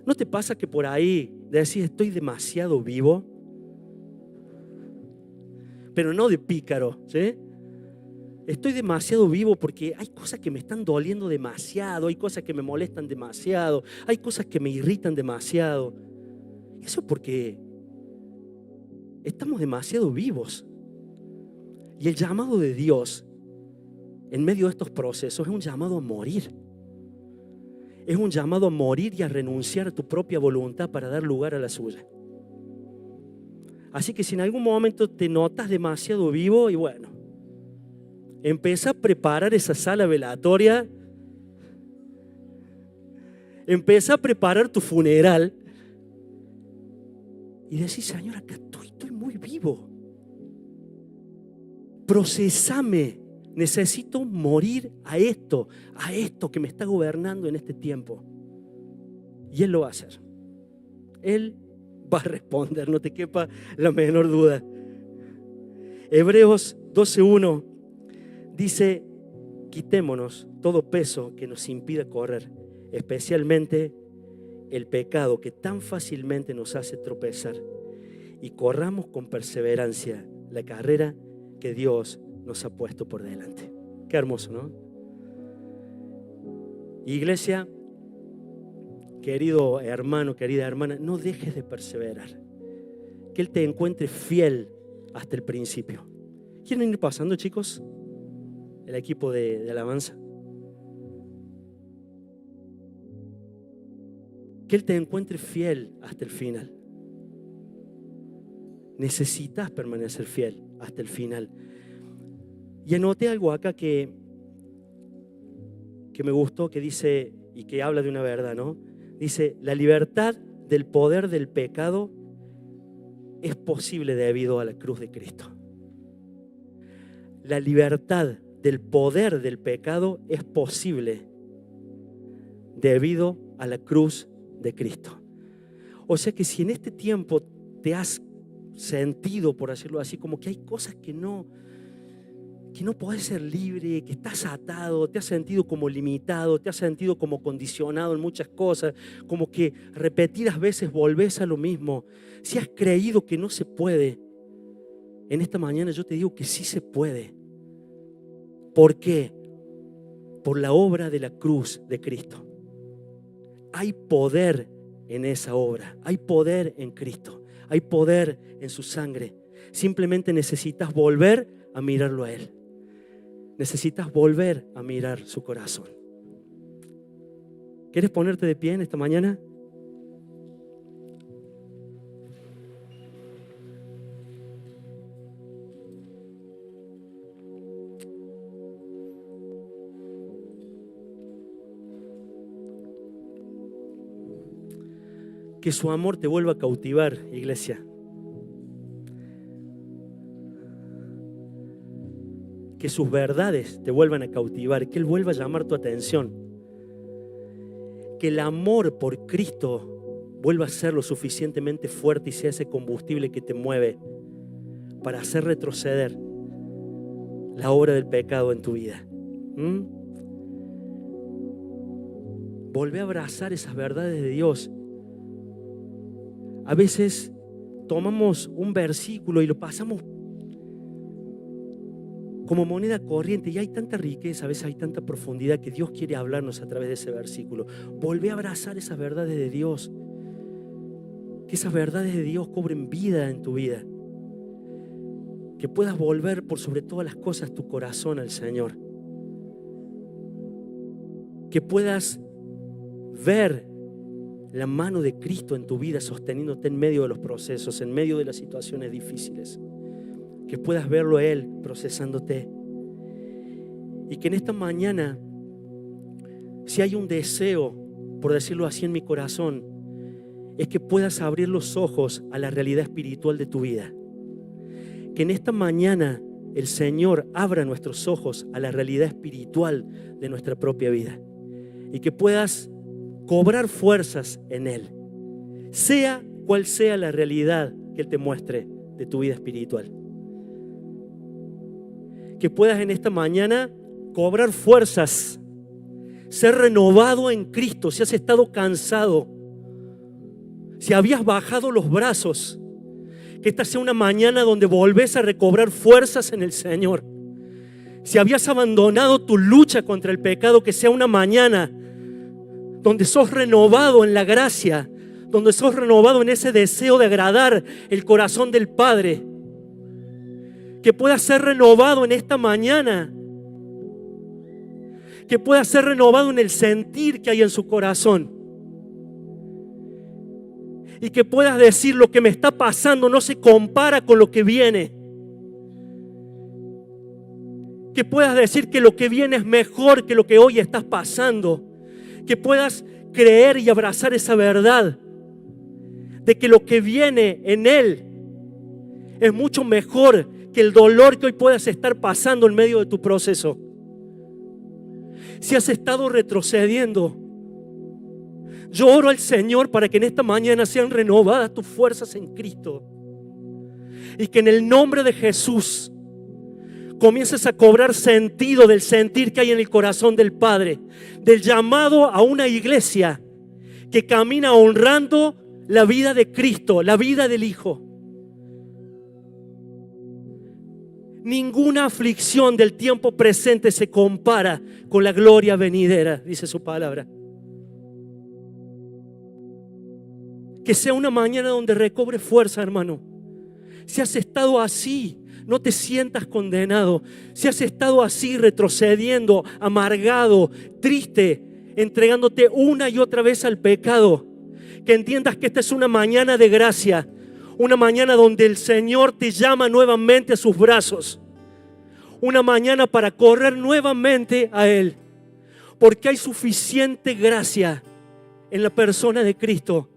¿No te pasa que por ahí decís, estoy demasiado vivo? Pero no de pícaro, ¿sí? Estoy demasiado vivo porque hay cosas que me están doliendo demasiado, hay cosas que me molestan demasiado, hay cosas que me irritan demasiado. Eso es porque estamos demasiado vivos. Y el llamado de Dios en medio de estos procesos es un llamado a morir. Es un llamado a morir y a renunciar a tu propia voluntad para dar lugar a la suya. Así que si en algún momento te notas demasiado vivo, y bueno, empieza a preparar esa sala velatoria, empieza a preparar tu funeral y decís, Señor, acá estoy muy vivo. Procesame. Necesito morir a esto que me está gobernando en este tiempo. Y Él lo va a hacer. Él va a responder, no te quepa la menor duda. Hebreos 12:1 dice, quitémonos todo peso que nos impida correr, especialmente el pecado que tan fácilmente nos hace tropezar, y corramos con perseverancia la carrera que Dios nos ha puesto por delante. Qué hermoso, ¿no? Iglesia, querido hermano, querida hermana, no dejes de perseverar. Que Él te encuentre fiel hasta el principio. ¿Quieren ir pasando, chicos? El equipo de alabanza. Que Él te encuentre fiel hasta el final. necesitas permanecer fiel hasta el final. Y anoté algo acá que me gustó, que dice, y que habla de una verdad, ¿no? Dice, la libertad del poder del pecado es posible debido a la cruz de Cristo. La libertad del poder del pecado es posible debido a la cruz de Cristo. O sea que si en este tiempo te has sentido, por decirlo así, como que hay cosas que no podés ser libre, que estás atado, te has sentido como limitado, te has sentido como condicionado en muchas cosas, como que repetidas veces volvés a lo mismo. Si has creído que no se puede, en esta mañana yo te digo que sí se puede. ¿Por qué? Por la obra de la cruz de Cristo. Hay poder en esa obra, hay poder en Cristo, hay poder en su sangre. Simplemente necesitas volver a mirarlo a Él. Necesitas volver a mirar su corazón. ¿Quieres ponerte de pie en esta mañana? Que su amor te vuelva a cautivar, iglesia. Que sus verdades te vuelvan a cautivar, que Él vuelva a llamar tu atención. Que el amor por Cristo vuelva a ser lo suficientemente fuerte y sea ese combustible que te mueve para hacer retroceder la obra del pecado en tu vida. Volvé a abrazar esas verdades de Dios. A veces tomamos un versículo y lo pasamos como moneda corriente y hay tanta riqueza, a veces hay tanta profundidad que Dios quiere hablarnos a través de ese versículo. Volvé a abrazar esas verdades de Dios. Que esas verdades de Dios cobren vida en tu vida. Que puedas volver por sobre todas las cosas tu corazón al Señor. Que puedas ver la mano de Cristo en tu vida sosteniéndote en medio de los procesos, en medio de las situaciones difíciles. Que puedas verlo a Él procesándote. Y que en esta mañana, si hay un deseo, por decirlo así, en mi corazón, es que puedas abrir los ojos a la realidad espiritual de tu vida. Que en esta mañana el Señor abra nuestros ojos a la realidad espiritual de nuestra propia vida. Y que puedas cobrar fuerzas en Él, sea cual sea la realidad que Él te muestre de tu vida espiritual. Que puedas en esta mañana cobrar fuerzas, ser renovado en Cristo. Si has estado cansado, si habías bajado los brazos, que esta sea una mañana donde volvés a recobrar fuerzas en el Señor. Si habías abandonado tu lucha contra el pecado, que sea una mañana donde sos renovado en la gracia, donde sos renovado en ese deseo de agradar el corazón del Padre. Que puedas ser renovado en esta mañana. Que puedas ser renovado en el sentir que hay en su corazón. Y que puedas decir: lo que me está pasando no se compara con lo que viene. Que puedas decir que lo que viene es mejor que lo que hoy estás pasando. Que puedas creer y abrazar esa verdad de que lo que viene en Él es mucho mejor que el dolor que hoy puedas estar pasando en medio de tu proceso. Si has estado retrocediendo, yo oro al Señor para que en esta mañana sean renovadas tus fuerzas en Cristo. Y que en el nombre de Jesús comiences a cobrar sentido del sentir que hay en el corazón del Padre, del llamado a una iglesia que camina honrando la vida de Cristo, la vida del Hijo. Ninguna aflicción del tiempo presente se compara con la gloria venidera, dice su palabra. Que sea una mañana donde recobre fuerza, hermano. Si has estado así, no te sientas condenado. Si has estado así, retrocediendo, amargado, triste, entregándote una y otra vez al pecado, que entiendas que esta es una mañana de gracia, Una mañana donde el Señor te llama nuevamente a sus brazos. Una mañana para correr nuevamente a Él. Porque hay suficiente gracia en la persona de Cristo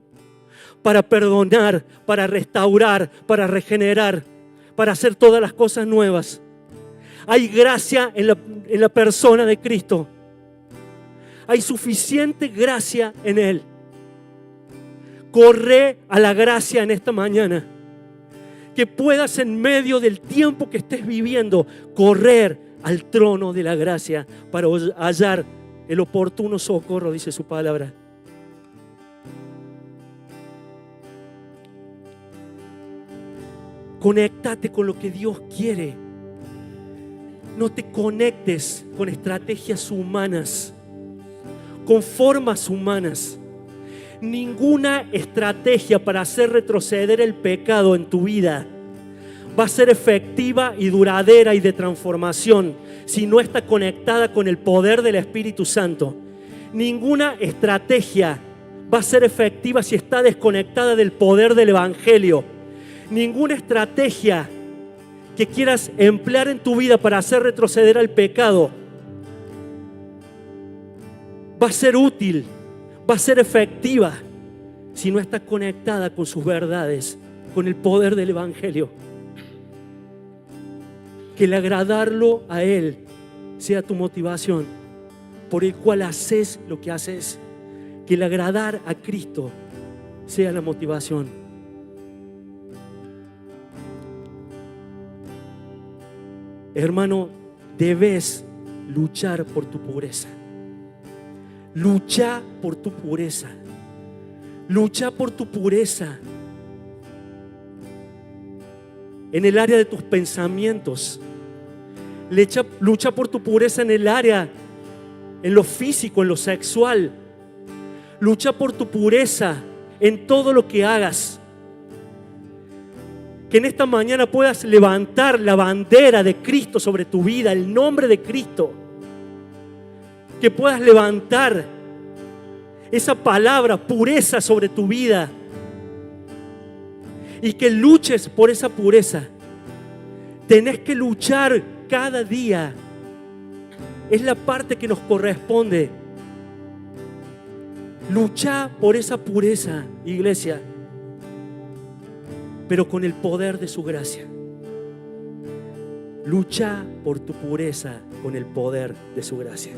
para perdonar, para restaurar, para regenerar, para hacer todas las cosas nuevas. Hay gracia en la persona de Cristo. Hay suficiente gracia en Él. Corre a la gracia en esta mañana. Que puedas en medio del tiempo que estés viviendo, correr al trono de la gracia para hallar el oportuno socorro, dice su palabra. Conéctate con lo que Dios quiere. No te conectes con estrategias humanas, con formas humanas. Ninguna estrategia para hacer retroceder el pecado en tu vida va a ser efectiva y duradera y de transformación si no está conectada con el poder del Espíritu Santo. Ninguna estrategia va a ser efectiva si está desconectada del poder del Evangelio. Ninguna estrategia que quieras emplear en tu vida para hacer retroceder al pecado va a ser útil, va a ser efectiva si no está conectada con sus verdades, con el poder del Evangelio. Que el agradarlo a Él sea tu motivación por el cual haces lo que haces. Que el agradar a Cristo sea la motivación. Hermano, debes luchar por tu pureza. Lucha por tu pureza. Lucha por tu pureza en el área de tus pensamientos. Lucha por tu pureza en el área, en lo físico, en lo sexual. Lucha por tu pureza en todo lo que hagas. Que en esta mañana puedas levantar la bandera de Cristo sobre tu vida, el nombre de Cristo. Que puedas levantar esa palabra pureza sobre tu vida. Y que luches por esa pureza. Tenés que luchar cada día. Es la parte que nos corresponde. Lucha por esa pureza, iglesia, pero con el poder de su gracia. Lucha por tu pureza con el poder de su gracia.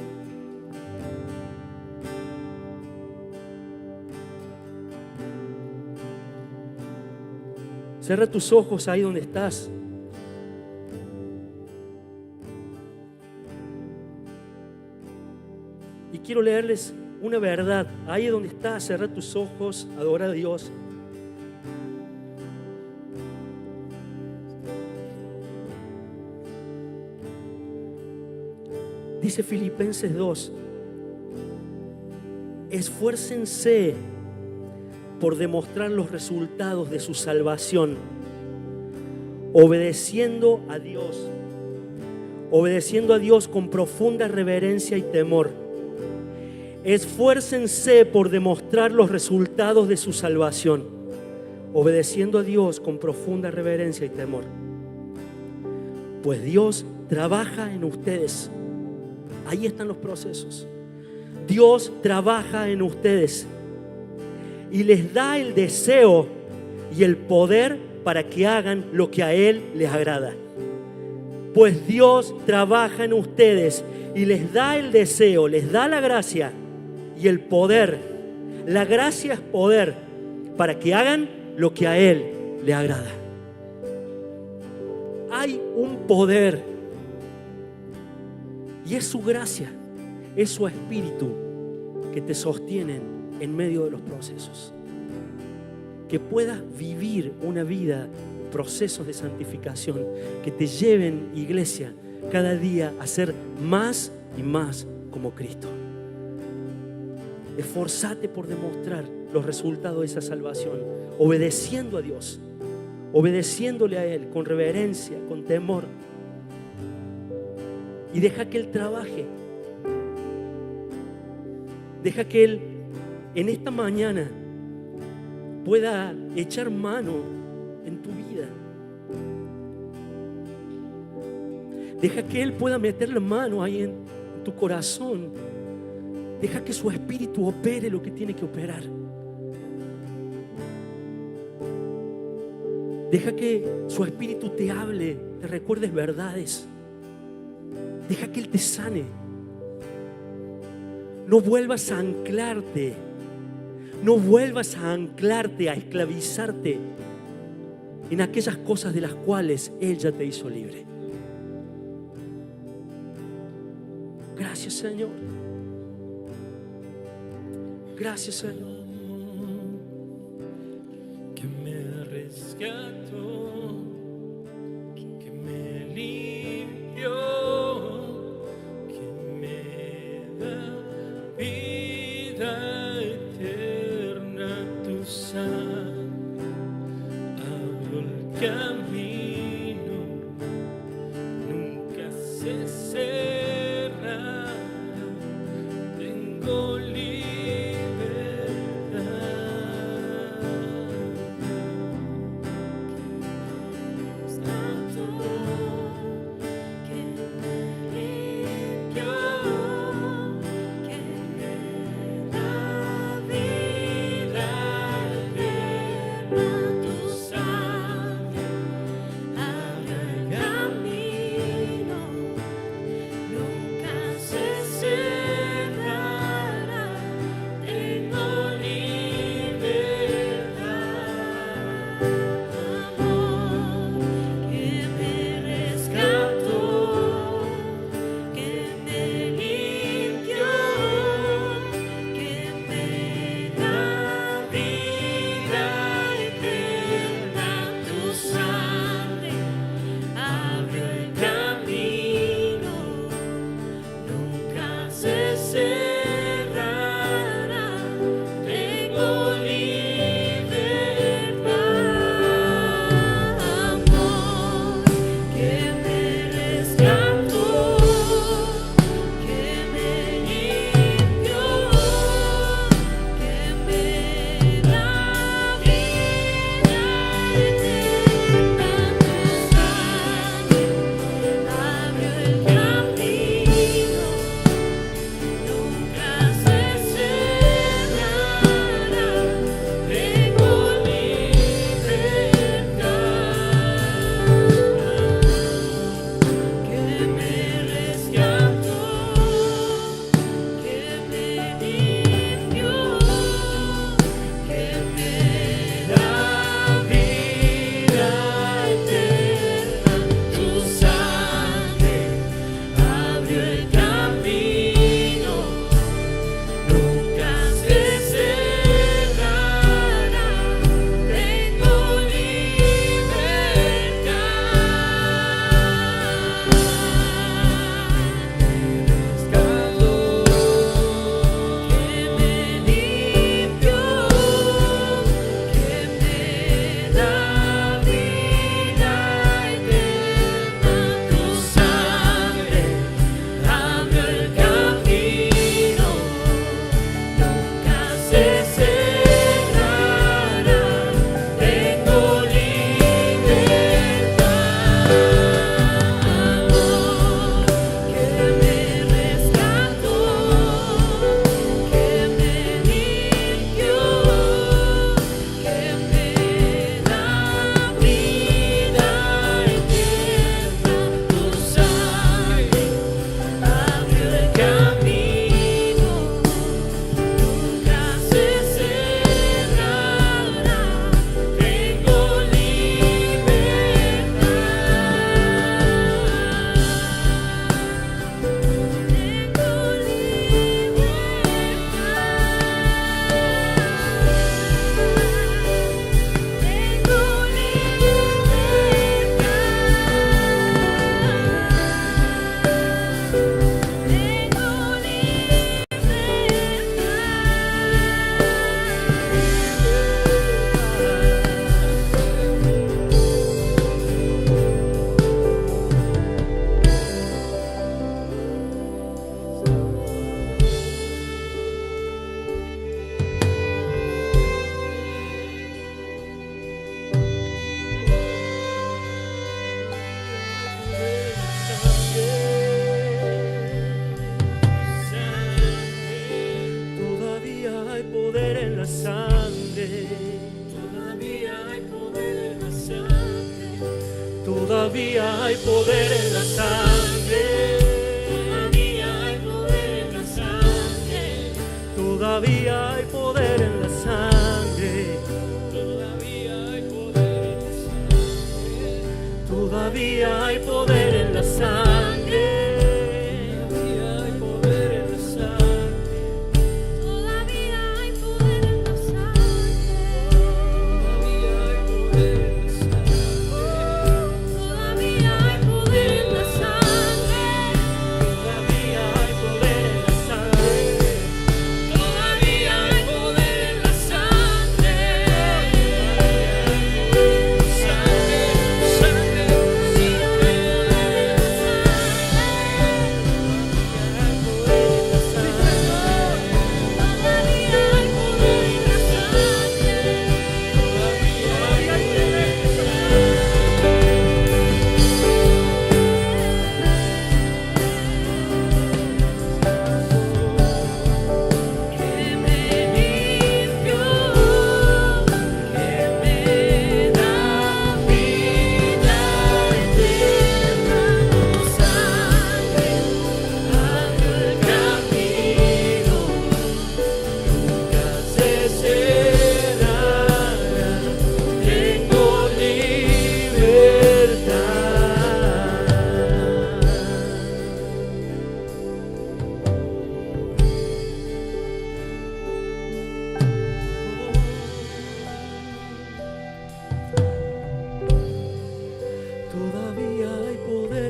Cierra tus ojos ahí donde estás. Y quiero leerles una verdad. Ahí donde estás, cierra tus ojos, adora a Dios. Dice Filipenses 2: esfuércense por demostrar los resultados de su salvación, obedeciendo a Dios con profunda reverencia y temor. Esfuércense por demostrar los resultados de su salvación, obedeciendo a Dios con profunda reverencia y temor. Pues Dios trabaja en ustedes. Ahí están los procesos. Dios trabaja en ustedes y les da el deseo y el poder para que hagan lo que a Él les agrada. Pues Dios trabaja en ustedes y les da el deseo, les da la gracia y el poder. La gracia es poder para que hagan lo que a Él le agrada. Hay un poder y es su gracia, es su espíritu que te sostienen en medio de los procesos. Que puedas vivir una vida, procesos de santificación que te lleven, iglesia, cada día a ser más y más como Cristo. Esforzate por demostrar los resultados de esa salvación, obedeciendo a Dios, obedeciéndole a Él con reverencia, con temor. Y deja que Él trabaje. Deja que Él en esta mañana pueda echar mano en tu vida. Deja que Él pueda meter la mano ahí en tu corazón. Deja que su espíritu opere lo que tiene que operar. Deja que su espíritu te hable, te recuerdes verdades. Deja que Él te sane. No vuelvas a anclarte. No vuelvas a anclarte, a esclavizarte en aquellas cosas de las cuales Él ya te hizo libre. Gracias, Señor. Gracias, Señor. Que me rescató, que me limpió, que me da vida eterna. Tu sangre abrió el camino, nunca se cerrará. Tengo Todavía hay poder en la sangre. Todavía hay poder en la sangre. Todavía hay poder en la sangre. Todavía hay poder en la sangre. Todavía hay poder en la sangre. Todavía hay poder en la sangre. Todavía hay poder en la sangre. Todavía hay poder en la sangre. Todavía hay poder en la sangre. Todavía hay poder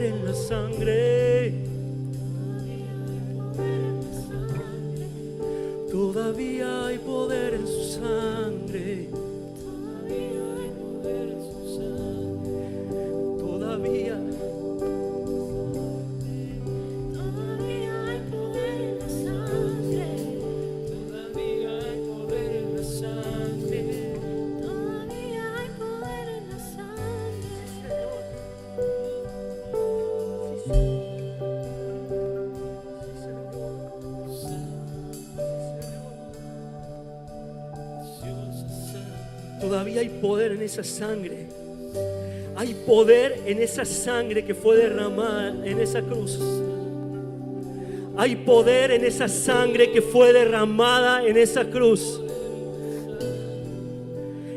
en la sangre. Todavía hay poder en la sangre. Todavía hay poder en su sangre. Todavía. Todavía hay poder en la sangre. Todavía hay poder en la sangre. Todavía hay poder en la sangre. Todavía hay poder en esa sangre. Hay poder en esa sangre que fue derramada en esa cruz. Hay poder en esa sangre que fue derramada en esa cruz.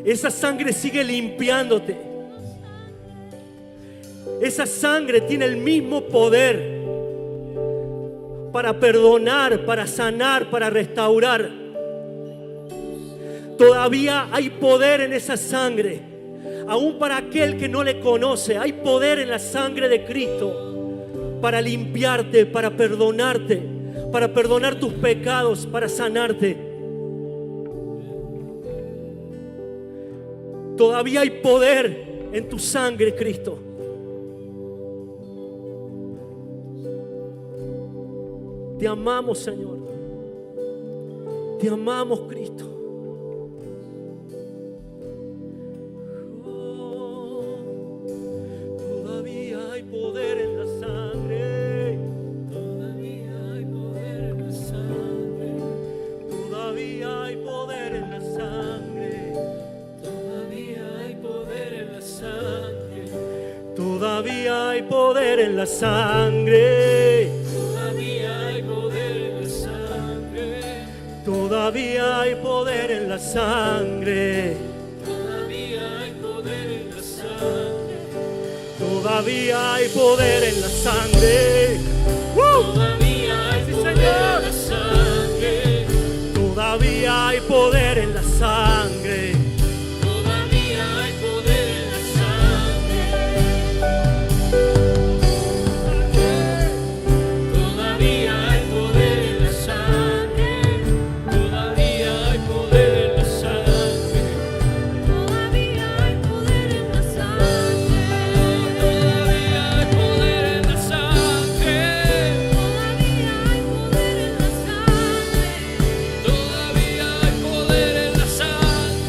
Esa sangre sigue limpiándote. Esa sangre tiene el mismo poder para perdonar, para sanar, para restaurar. Todavía hay poder en esa sangre. Aún para aquel que no le conoce, hay poder en la sangre de Cristo para limpiarte, para perdonarte, para perdonar tus pecados, para sanarte. Todavía hay poder en tu sangre, Cristo. Te amamos, Señor. Te amamos, Cristo. Todavía hay poder en la sangre. Todavía hay poder en la sangre. Todavía hay poder en la sangre. Todavía hay poder en la sangre. Todavía hay poder en la sangre. Todavía hay poder en la sangre. Todavía hay poder en la sangre. Todavía hay poder en la sangre. Todavía hay poder en la sangre. Todavía hay poder en la sangre. Todavía hay poder en la sangre. Todavía hay poder en la sangre. Todavía hay poder en la sangre. Todavía hay poder en la sangre. Todavía hay poder en la sangre. Todavía hay poder en la sangre. Todavía hay poder en la sangre. Todavía hay poder en la sangre.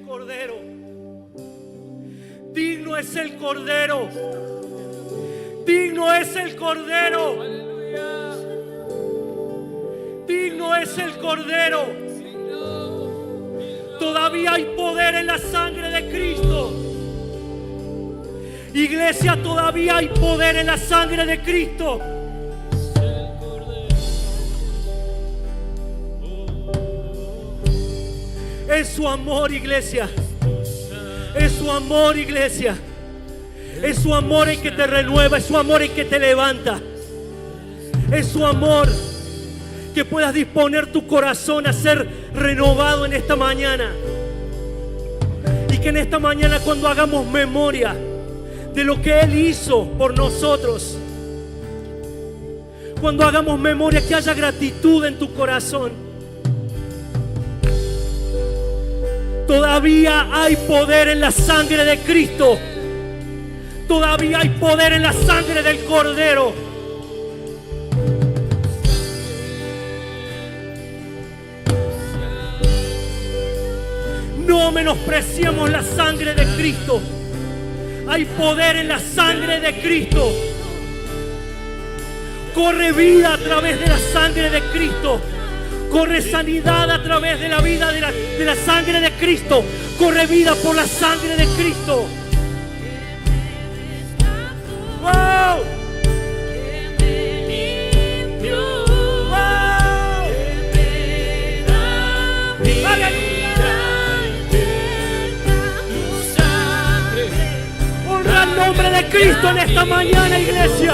Cordero. Digno es el Cordero. Digno es el Cordero. Digno es el Cordero. Todavía hay poder en la sangre de Cristo. Iglesia, todavía hay poder en la sangre de Cristo. Es su amor, iglesia. Es su amor, iglesia. Es su amor el que te renueva. Es su amor el que te levanta. Es su amor que puedas disponer tu corazón a ser renovado en esta mañana. Y que en esta mañana, cuando hagamos memoria de lo que Él hizo por nosotros, cuando hagamos memoria, que haya gratitud en tu corazón. Todavía hay poder en la sangre de Cristo. Todavía hay poder en la sangre del Cordero. No menospreciemos la sangre de Cristo. Hay poder en la sangre de Cristo. Corre vida a través de la sangre de Cristo. Corre sanidad a través de la vida de la sangre de Cristo. Corre vida por la sangre de Cristo. ¡Wow! Honra el nombre de Cristo en esta mañana, iglesia.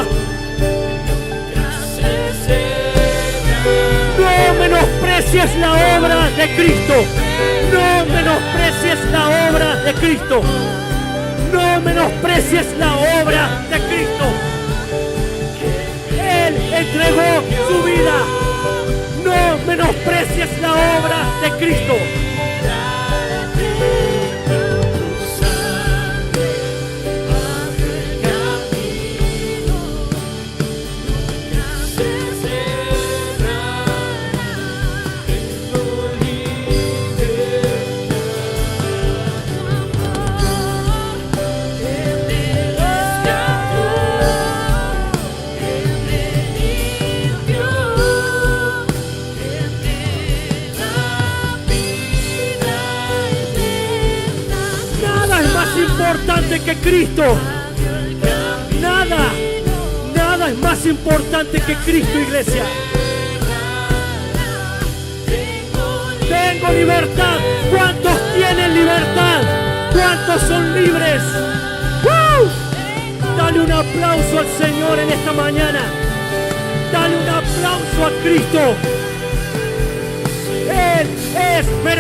No menosprecies la obra de Cristo. No menosprecies la obra de Cristo. No menosprecies la obra de Cristo. Él entregó su vida. No menosprecies la obra de Cristo. Importante que Cristo. Nada es más importante que Cristo, iglesia. Tengo libertad. ¿Cuántos tienen libertad? ¿Cuántos son libres? ¡Woo! Dale un aplauso al Señor en esta mañana. Dale un aplauso a Cristo. Él es merecedor.